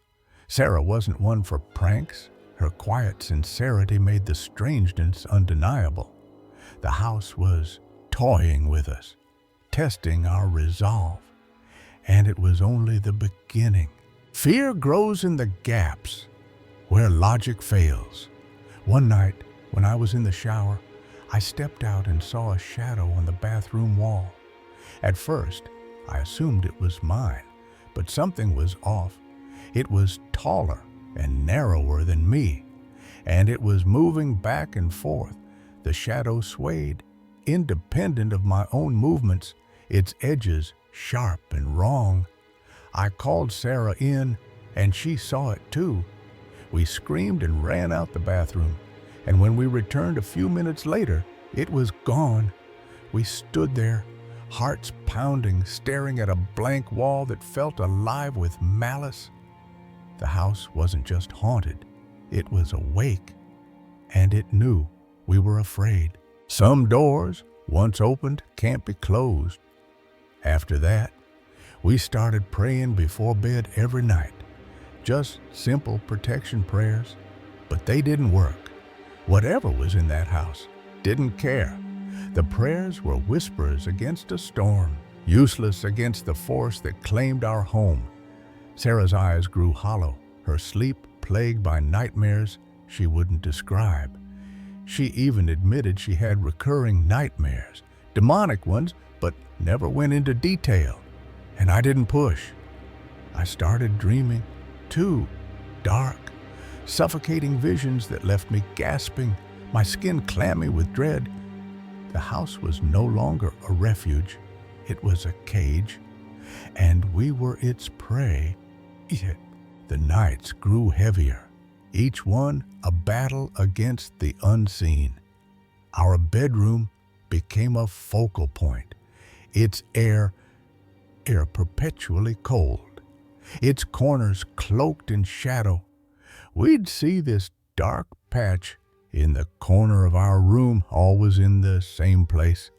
Sarah wasn't one for pranks. Her quiet sincerity made the strangeness undeniable. The house was toying with us, testing our resolve. And it was only the beginning. Fear grows in the gaps where logic fails. One night, when I was in the shower, I stepped out and saw a shadow on the bathroom wall. At first, I assumed it was mine, but something was off. It was taller and narrower than me, and it was moving back and forth. The shadow swayed, independent of my own movements, its edges sharp and wrong. I called Sarah in, and she saw it too. We screamed and ran out the bathroom, and when we returned a few minutes later, it was gone. We stood there, hearts pounding, staring at a blank wall that felt alive with malice. The house wasn't just haunted, it was awake, and it knew we were afraid. Some doors, once opened, can't be closed. After that, we started praying before bed every night. Just simple protection prayers, but they didn't work. Whatever was in that house didn't care. The prayers were whispers against a storm, useless against the force that claimed our home. Sarah's eyes grew hollow, her sleep plagued by nightmares she wouldn't describe. She even admitted she had recurring nightmares, demonic ones, but never went into detail. And I didn't push. I started dreaming, too, dark, suffocating visions that left me gasping, my skin clammy with dread. The house was no longer a refuge, it was a cage, and we were its prey. Yet the nights grew heavier, each one a battle against the unseen. Our bedroom became a focal point, its air perpetually cold, its corners cloaked in shadow. We'd see this dark patch in the corner of our room, always in the same place.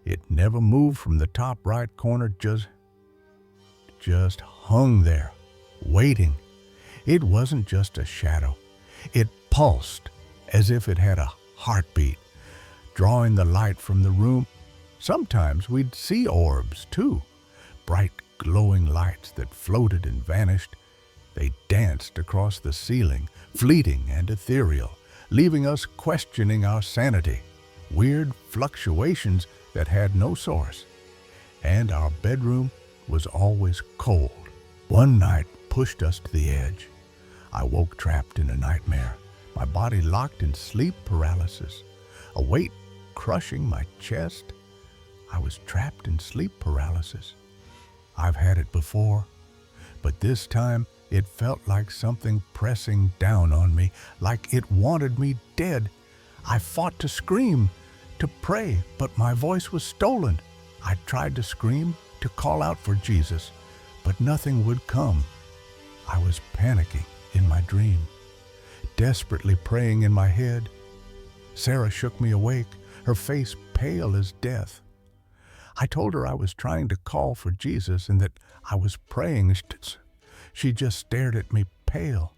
It never moved from the top right corner, just hung there, waiting. It wasn't just a shadow. It pulsed as if it had a heartbeat, drawing the light from the room. Sometimes we'd see orbs, too, bright glowing lights that floated and vanished. They danced across the ceiling, fleeting and ethereal, leaving us questioning our sanity. Weird fluctuations that had no source. And our bedroom was always cold. One night pushed us to the edge. I woke trapped in a nightmare, my body locked in sleep paralysis, a weight crushing my chest. I was trapped in sleep paralysis. I've had it before, but this time it felt like something pressing down on me, like it wanted me dead. I fought to scream, to pray, but my voice was stolen. I tried to scream, to call out for Jesus, but nothing would come. I was panicking in my dream, desperately praying in my head. Sarah shook me awake, her face pale as death. I told her I was trying to call for Jesus and that I was praying. She just stared at me, pale.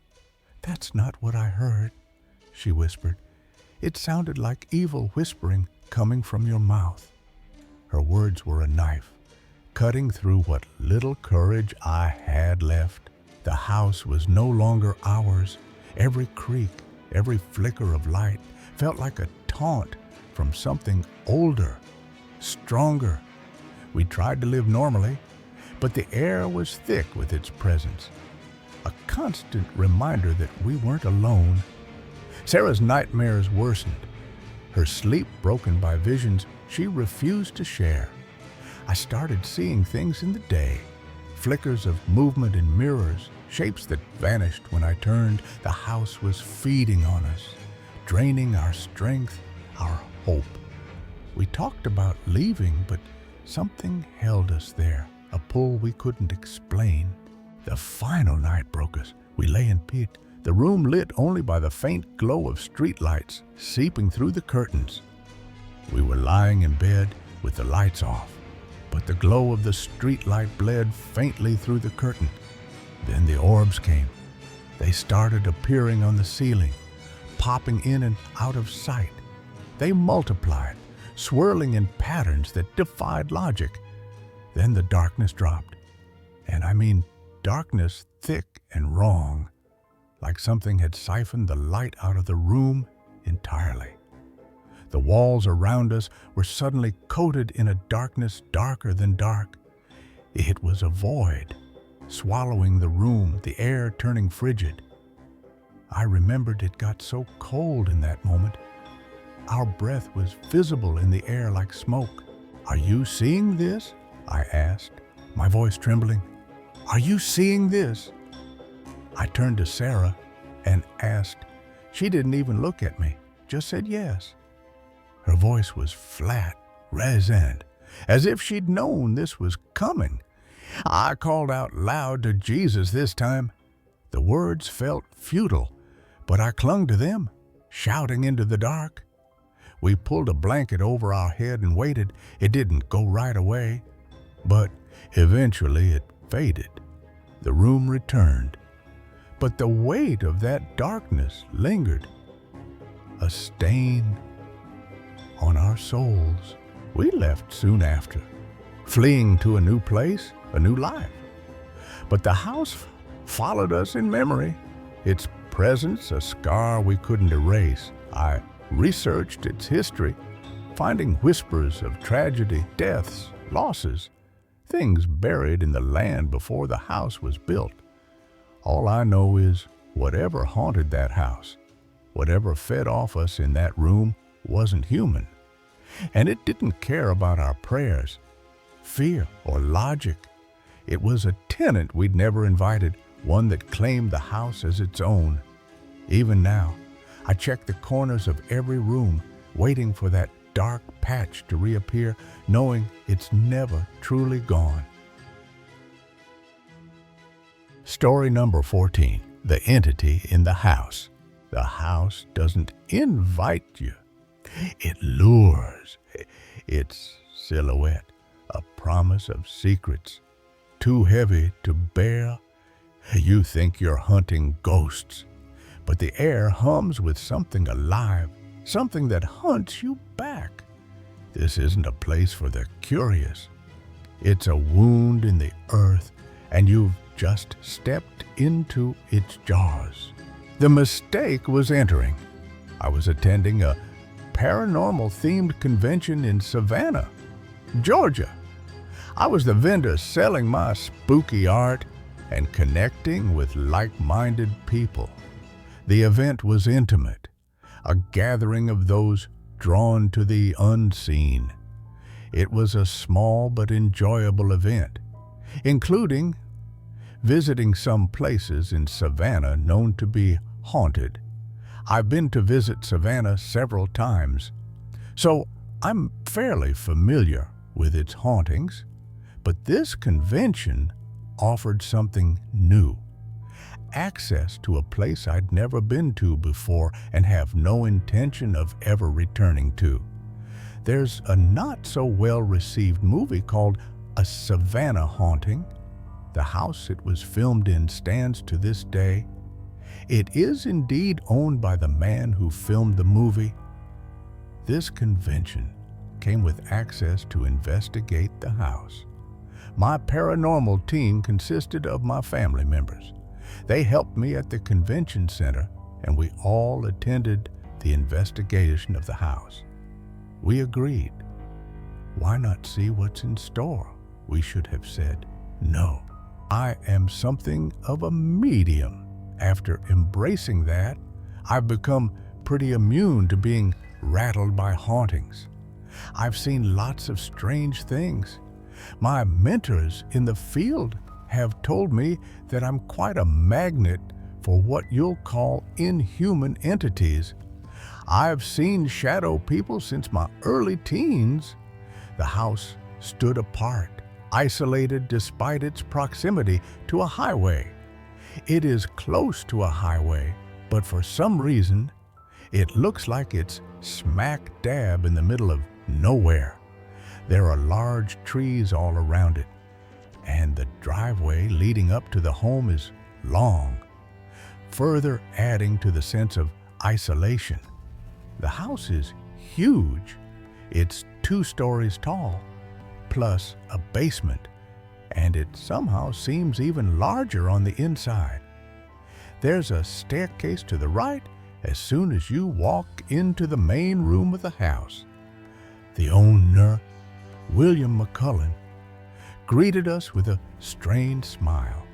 "That's not what I heard," she whispered. "It sounded like evil whispering coming from your mouth." Her words were a knife, cutting through what little courage I had left. The house was no longer ours. Every creak, every flicker of light felt like a taunt from something older, stronger. We tried to live normally, but the air was thick with its presence, a constant reminder that we weren't alone. Sarah's nightmares worsened, her sleep broken by visions she refused to share. I started seeing things in the day, flickers of movement in mirrors, shapes that vanished when I turned. The house was feeding on us, draining our strength, our hope. We talked about leaving, but something held us there, a pull we couldn't explain. The final night broke us. We lay in peace, the room lit only by the faint glow of streetlights seeping through the curtains. We were lying in bed with the lights off, but the glow of the streetlight bled faintly through the curtain. Then the orbs came. They started appearing on the ceiling, popping in and out of sight. They multiplied, swirling in patterns that defied logic. Then the darkness dropped. And I mean darkness thick and wrong, like something had siphoned the light out of the room entirely. The walls around us were suddenly coated in a darkness darker than dark. It was a void, swallowing the room, the air turning frigid. I remembered it got so cold in that moment. Our breath was visible in the air like smoke. "Are you seeing this?" I asked, my voice trembling. "Are you seeing this?" I turned to Sarah and asked. She didn't even look at me, just said yes. Her voice was flat, resonant, as if she'd known this was coming. I called out loud to Jesus this time. The words felt futile, but I clung to them, shouting into the dark. We pulled a blanket over our head and waited. It didn't go right away, but eventually it faded. The room returned, but the weight of that darkness lingered, a stain on our souls. We left soon after, fleeing to a new place, a new life. But the house followed us in memory, its presence a scar we couldn't erase. I researched its history, finding whispers of tragedy, deaths, losses, things buried in the land before the house was built. All I know is whatever haunted that house, whatever fed off us in that room, wasn't human. And it didn't care about our prayers, fear, or logic. It was a tenant we'd never invited, one that claimed the house as its own. Even now, I check the corners of every room, waiting for that dark patch to reappear, knowing it's never truly gone. Story number 14, The Entity in the House. The house doesn't invite you. It lures. Its silhouette, a promise of secrets, too heavy to bear. You think you're hunting ghosts, but the air hums with something alive, something that hunts you back. This isn't a place for the curious. It's a wound in the earth, and you've just stepped into its jaws. The mistake was entering. I was attending a paranormal-themed convention in Savannah, Georgia. I was the vendor selling my spooky art and connecting with like-minded people. The event was intimate, a gathering of those drawn to the unseen. It was a small but enjoyable event, including visiting some places in Savannah known to be haunted. I've been to visit Savannah several times, so I'm fairly familiar with its hauntings, but this convention offered something new. Access to a place I'd never been to before and have no intention of ever returning to. There's a not-so-well-received movie called A Savannah Haunting. The house it was filmed in stands to this day. It is indeed owned by the man who filmed the movie. This convention came with access to investigate the house. My paranormal team consisted of my family members. They helped me at the convention center, and we all attended the investigation of the house. We agreed. Why not see what's in store? We should have said no. I am something of a medium. After embracing that, I've become pretty immune to being rattled by hauntings. I've seen lots of strange things. My mentors in the field have told me that I'm quite a magnet for what you'll call inhuman entities. I've seen shadow people since my early teens. The house stood apart, isolated despite its proximity to a highway. It is close to a highway, but for some reason, it looks like it's smack dab in the middle of nowhere. There are large trees all around it, and the driveway leading up to the home is long, further adding to the sense of isolation. The house is huge. It's 2 stories tall, plus a basement, and it somehow seems even larger on the inside. There's a staircase to the right as soon as you walk into the main room of the house. The owner, William McCullen, greeted us with a strained smile.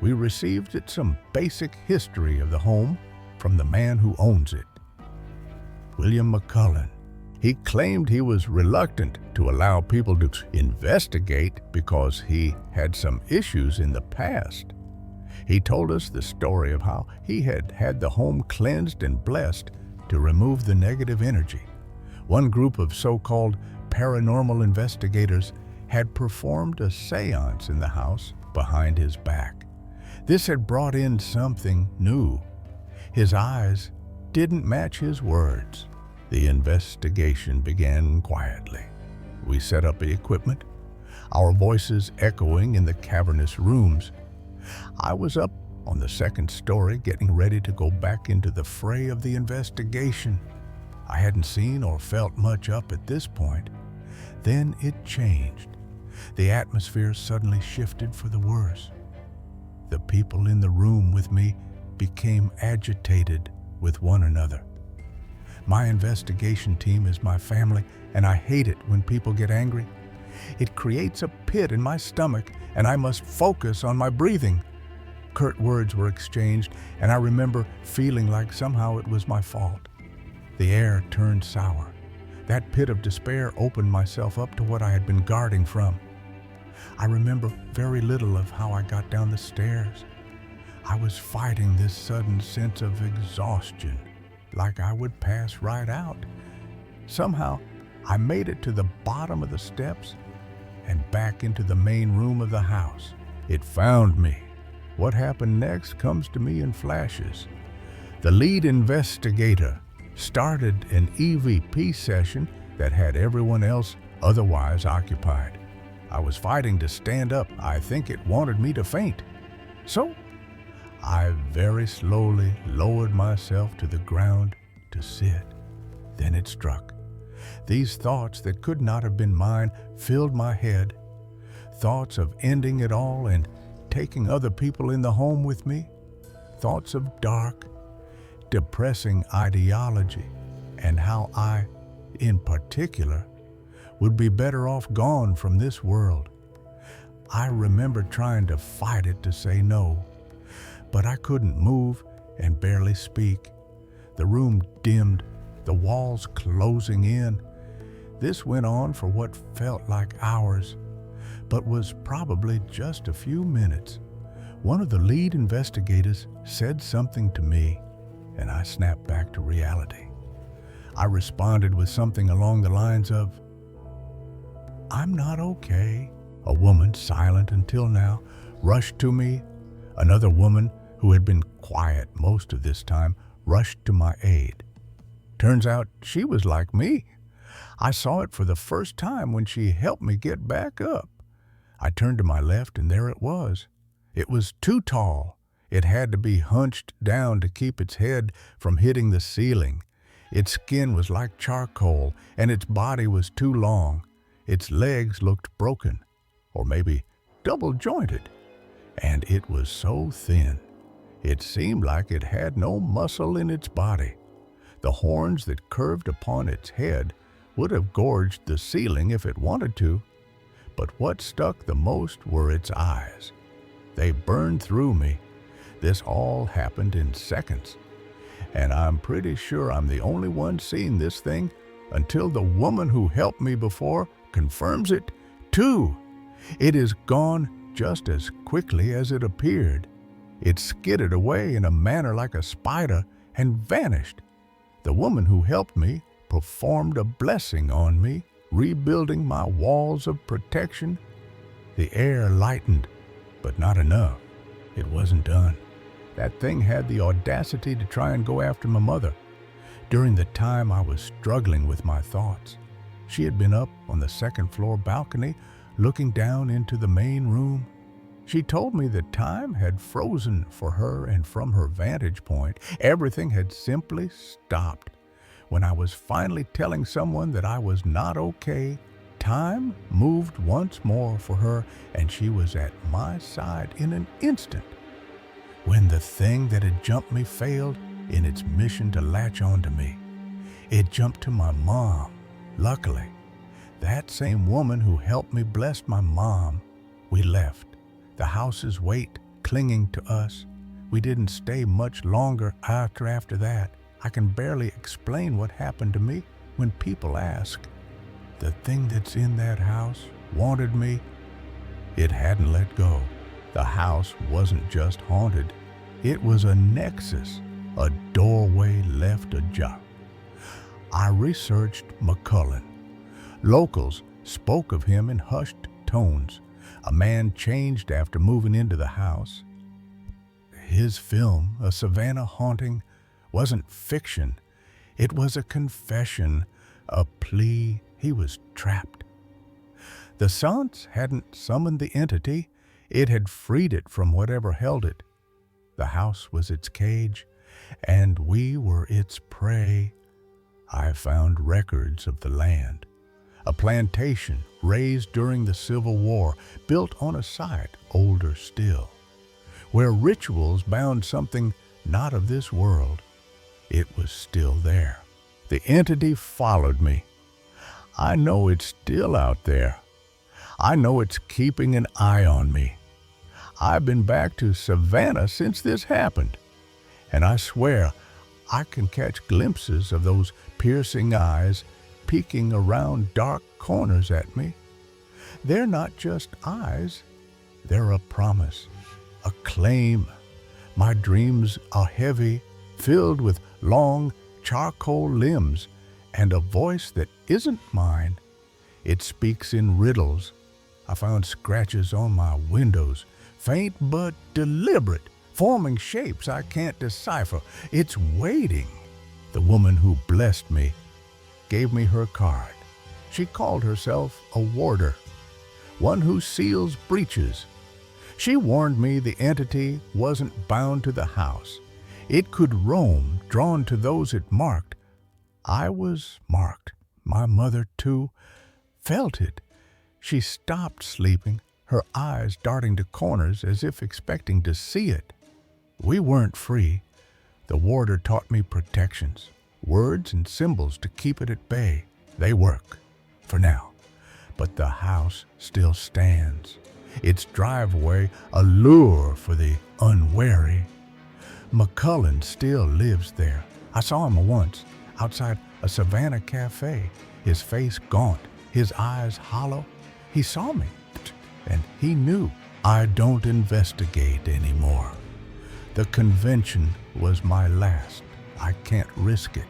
We received some basic history of the home from the man who owns it. William McCullen. He claimed he was reluctant to allow people to investigate because he had some issues in the past. He told us the story of how he had had the home cleansed and blessed to remove the negative energy. One group of so-called paranormal investigators had performed a seance in the house behind his back. This had brought in something new. His eyes didn't match his words. The investigation began quietly. We set up the equipment, our voices echoing in the cavernous rooms. I was up on the 2nd story getting ready to go back into the fray of the investigation. I hadn't seen or felt much up at this point. Then it changed. The atmosphere suddenly shifted for the worse. The people in the room with me became agitated with one another. My investigation team is my family, and I hate it when people get angry. It creates a pit in my stomach, and I must focus on my breathing. Curt words were exchanged, and I remember feeling like somehow it was my fault. The air turned sour. That pit of despair opened myself up to what I had been guarding from. I remember very little of how I got down the stairs. I was fighting this sudden sense of exhaustion, like I would pass right out. Somehow, I made it to the bottom of the steps and back into the main room of the house. It found me. What happened next comes to me in flashes. The lead investigator started an EVP session that had everyone else otherwise occupied. I was fighting to stand up. I think it wanted me to faint. So, I very slowly lowered myself to the ground to sit. Then it struck. These thoughts that could not have been mine filled my head. Thoughts of ending it all and taking other people in the home with me. Thoughts of dark, depressing ideology and how I, in particular, would be better off gone from this world. I remember trying to fight it to say no, but I couldn't move and barely speak. The room dimmed, the walls closing in. This went on for what felt like hours, but was probably just a few minutes. One of the lead investigators said something to me, and I snapped back to reality. I responded with something along the lines of, "I'm not okay." A woman, silent until now, rushed to me. Another woman, who had been quiet most of this time, rushed to my aid. Turns out she was like me. I saw it for the first time when she helped me get back up. I turned to my left, and there it was. It was too tall. It had to be hunched down to keep its head from hitting the ceiling. Its skin was like charcoal, and its body was too long. Its legs looked broken, or maybe double-jointed, and it was so thin. It seemed like it had no muscle in its body. The horns that curved upon its head would have gorged the ceiling if it wanted to, but what stuck the most were its eyes. They burned through me. This all happened in seconds, and I'm pretty sure I'm the only one seeing this thing until the woman who helped me before confirms it too. It is gone just as quickly as it appeared. It skidded away in a manner like a spider and vanished. The woman who helped me performed a blessing on me, rebuilding my walls of protection. The air lightened, but not enough. It wasn't done. That thing had the audacity to try and go after my mother. During the time I was struggling with my thoughts, she had been up on the 2nd-floor balcony looking down into the main room. She told me that time had frozen for her, and from her vantage point, everything had simply stopped. when I was finally telling someone that I was not okay, time moved once more for her, and she was at my side in an instant. When the thing that had jumped me failed in its mission to latch onto me, it jumped to my mom. Luckily, that same woman who helped me blessed my mom. We left, the house's weight clinging to us. We didn't stay much longer after that. I can barely explain what happened to me when people ask. The thing that's in that house wanted me. It hadn't let go. The house wasn't just haunted. It was a nexus, a doorway left ajar. I researched McCullen. Locals spoke of him in hushed tones. A man changed after moving into the house. His film, A Savannah Haunting, wasn't fiction. It was a confession, a plea. He was trapped. The Saints hadn't summoned the entity. It had freed it from whatever held it. The house was its cage, and we were its prey. I found records of the land. A plantation raised during the Civil War, built on a site older still, where rituals bound something not of this world. It was still there. The entity followed me. I know it's still out there. I know it's keeping an eye on me. I've been back to Savannah since this happened, and I swear I can catch glimpses of those piercing eyes peeking around dark corners at me. They're not just eyes, they're a promise, a claim. My dreams are heavy, filled with long charcoal limbs, and a voice that isn't mine. It speaks in riddles. I found scratches on my windows, faint but deliberate, forming shapes I can't decipher. It's waiting. The woman who blessed me gave me her card. She called herself a warder, one who seals breaches. She warned me the entity wasn't bound to the house. It could roam, drawn to those it marked. I was marked. My mother, too, felt it. She stopped sleeping, her eyes darting to corners as if expecting to see it. We weren't free. The warder taught me protections, words and symbols to keep it at bay. They work, for now. But the house still stands, its driveway a lure for the unwary. McCullen still lives there. I saw him once, outside a Savannah cafe, his face gaunt, his eyes hollow. He saw me, and he knew. I don't investigate anymore. The convention was my last. I can't risk it.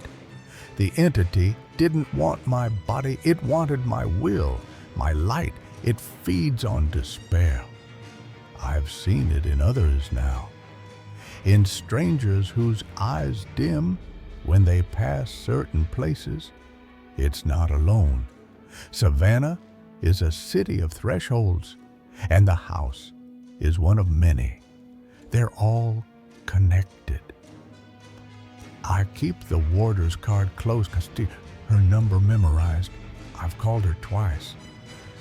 The entity didn't want my body, it wanted my will, my light. It feeds on despair. I've seen it in others now, in strangers whose eyes dim when they pass certain places. It's not alone. Savannah is a city of thresholds, and the house is one of many. They're all connected. I keep the warder's card close because her number memorized. I've called her twice.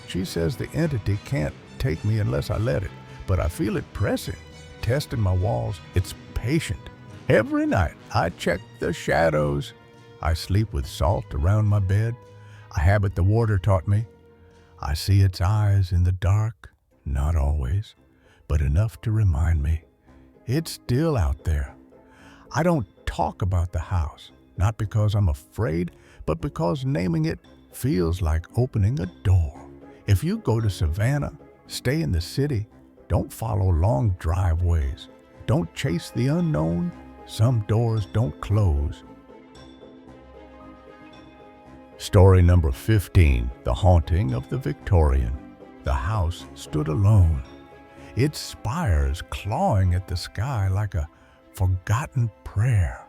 She says the entity can't take me unless I let it, but I feel it pressing, testing my walls. It's patient. Every night I check the shadows. I sleep with salt around my bed, a habit the warder taught me. I see its eyes in the dark, not always, but enough to remind me it's still out there. I don't talk about the house, not because I'm afraid, but because naming it feels like opening a door. If you go to Savannah, stay in the city. Don't follow long driveways. Don't chase the unknown. Some doors don't close. Story number 15, The Haunting of the Victorian. The house stood alone, its spires clawing at the sky like a forgotten prayer.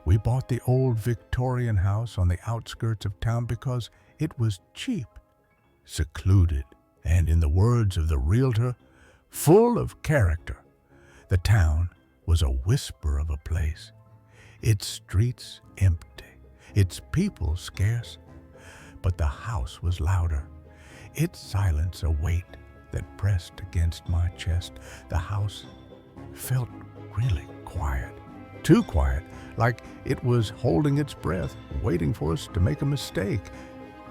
We bought the old Victorian house on the outskirts of town because it was cheap, secluded, and in the words of the realtor, full of character. The town was a whisper of a place, its streets empty, its people scarce, but the house was louder, its silence a weight that pressed against my chest. The house felt really quiet, too quiet, like it was holding its breath, waiting for us to make a mistake.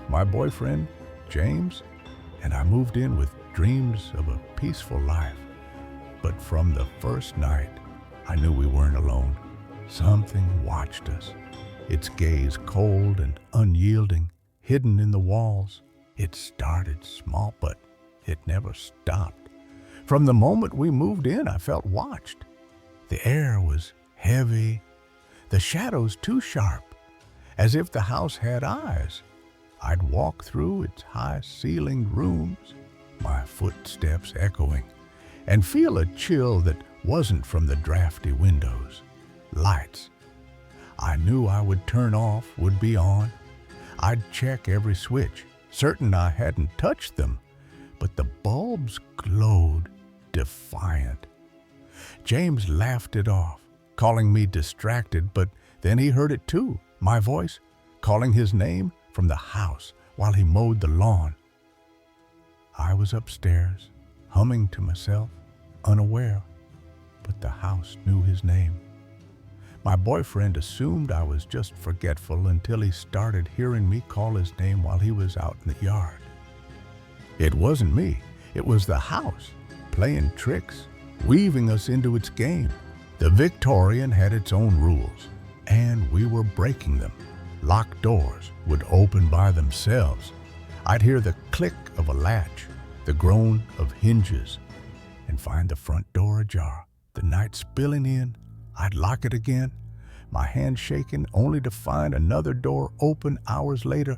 My boyfriend, James, and I moved in with dreams of a peaceful life. But from the first night, I knew we weren't alone. Something watched us, its gaze cold and unyielding, hidden in the walls. It started small, but it never stopped. From the moment we moved in, I felt watched. The air was heavy, the shadows too sharp, as if the house had eyes. I'd walk through its high-ceilinged rooms, my footsteps echoing, and feel a chill that wasn't from the drafty windows. Lights I knew I would turn off would be on. I'd check every switch, certain I hadn't touched them, but the bulbs glowed defiant. James laughed it off, calling me distracted, but then he heard it too, my voice, calling his name from the house while he mowed the lawn. I was upstairs, humming to myself, unaware, but the house knew his name. My boyfriend assumed I was just forgetful until he started hearing me call his name while he was out in the yard. It wasn't me, it was the house, playing tricks, weaving us into its game. The Victorian had its own rules, and we were breaking them. Locked doors would open by themselves. I'd hear the click of a latch, the groan of hinges, and find the front door ajar. The night spilling in, I'd lock it again, my hand shaking, only to find another door open hours later.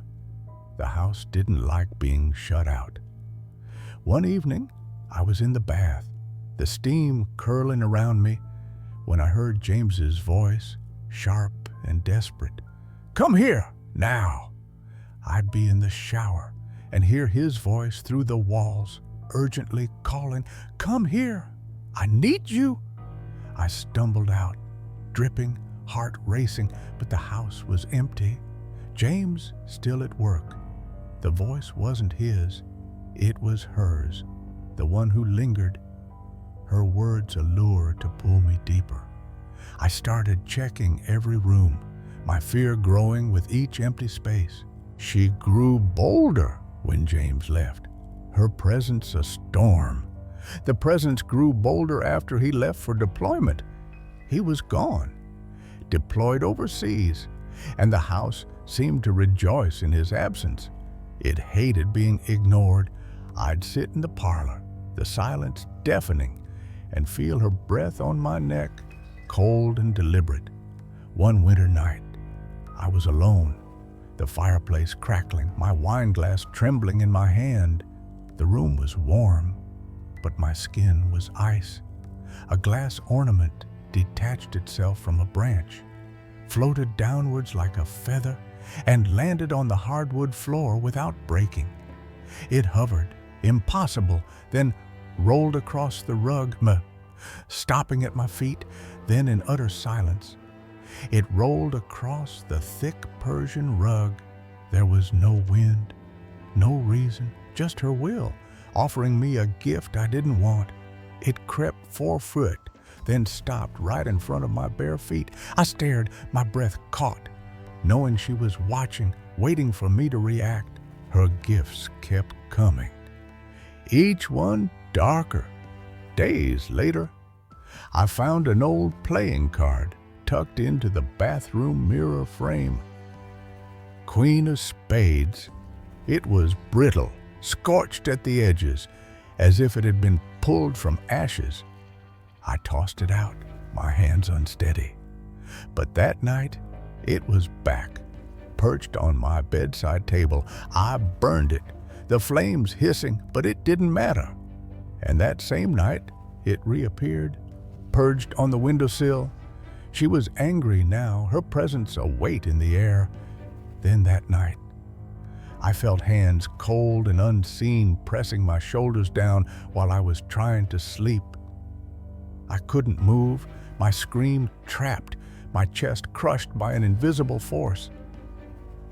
The house didn't like being shut out. One evening, I was in the bath, the steam curling around me, when I heard James's voice, sharp and desperate. "Come here, now!" I'd be in the shower and hear his voice through the walls, urgently calling, "Come here! I need you!" I stumbled out, dripping, heart racing, but the house was empty. James still at work. The voice wasn't his, it was hers, the one who lingered. Her words a lure to pull me deeper. I started checking every room, my fear growing with each empty space. She grew bolder when James left, her presence a storm. The presence grew bolder after he left for deployment. He was gone, deployed overseas, and the house seemed to rejoice in his absence. It hated being ignored. I'd sit in the parlor, the silence deafening, and feel her breath on my neck, cold and deliberate. One winter night, I was alone, the fireplace crackling, my wine glass trembling in my hand. The room was warm, but my skin was ice. A glass ornament detached itself from a branch, floated downwards like a feather, and landed on the hardwood floor without breaking. It hovered, impossible, then rolled across the rug, stopping at my feet, then in utter silence. It rolled across the thick Persian rug. There was no wind, no reason, just her will, offering me a gift I didn't want. It crept 4 foot, then stopped right in front of my bare feet. I stared, my breath caught, knowing she was watching, waiting for me to react. Her gifts kept coming, each one darker. Days later, I found an old playing card tucked into the bathroom mirror frame. Queen of Spades. It was brittle, scorched at the edges, as if it had been pulled from ashes. I tossed it out, my hands unsteady. But that night, it was back, perched on my bedside table. I burned it, the flames hissing, but it didn't matter. And that same night, it reappeared, perched on the windowsill. She was angry now, her presence a weight in the air. Then that night, I felt hands cold and unseen pressing my shoulders down while I was trying to sleep. I couldn't move, my scream trapped, my chest crushed by an invisible force.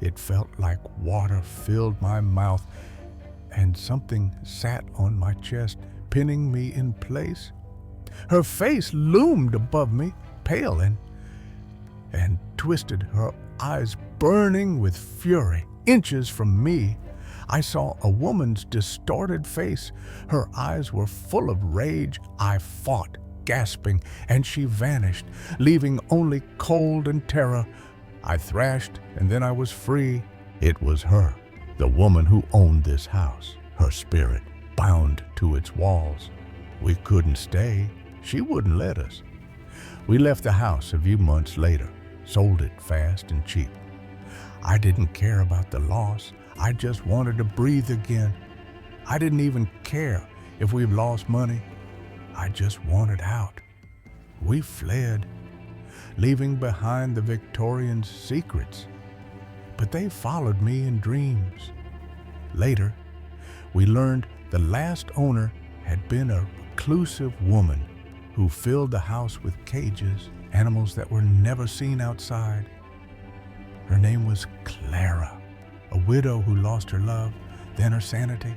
It felt like water filled my mouth, and something sat on my chest, pinning me in place. Her face loomed above me, pale and twisted, her eyes burning with fury. Inches from me, I saw a woman's distorted face. Her eyes were full of rage. I fought, gasping, and she vanished, leaving only cold and terror. I thrashed, and then I was free. It was her, the woman who owned this house, her spirit bound to its walls. We couldn't stay. She wouldn't let us. We left the house a few months later, sold it fast and cheap. I didn't care about the loss. I just wanted to breathe again. I didn't even care if we lost money. I just wanted out. We fled, leaving behind the Victorians' secrets. But they followed me in dreams. Later, we learned the last owner had been a reclusive woman who filled the house with cages, animals that were never seen outside. Her name was Clara, a widow who lost her love, then her sanity,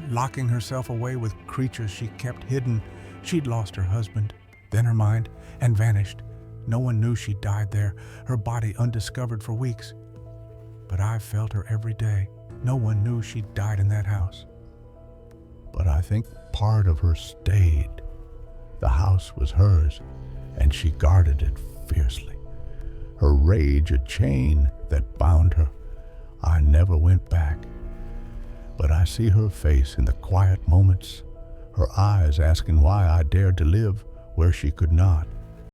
locking herself away with creatures she kept hidden. She'd lost her husband, then her mind, and vanished. No one knew she died there, her body undiscovered for weeks. But I felt her every day. No one knew she died in that house. But I think part of her stayed. The house was hers, and she guarded it fiercely. Her rage a chain that bound her. I never went back. But I see her face in the quiet moments, her eyes asking why I dared to live where she could not.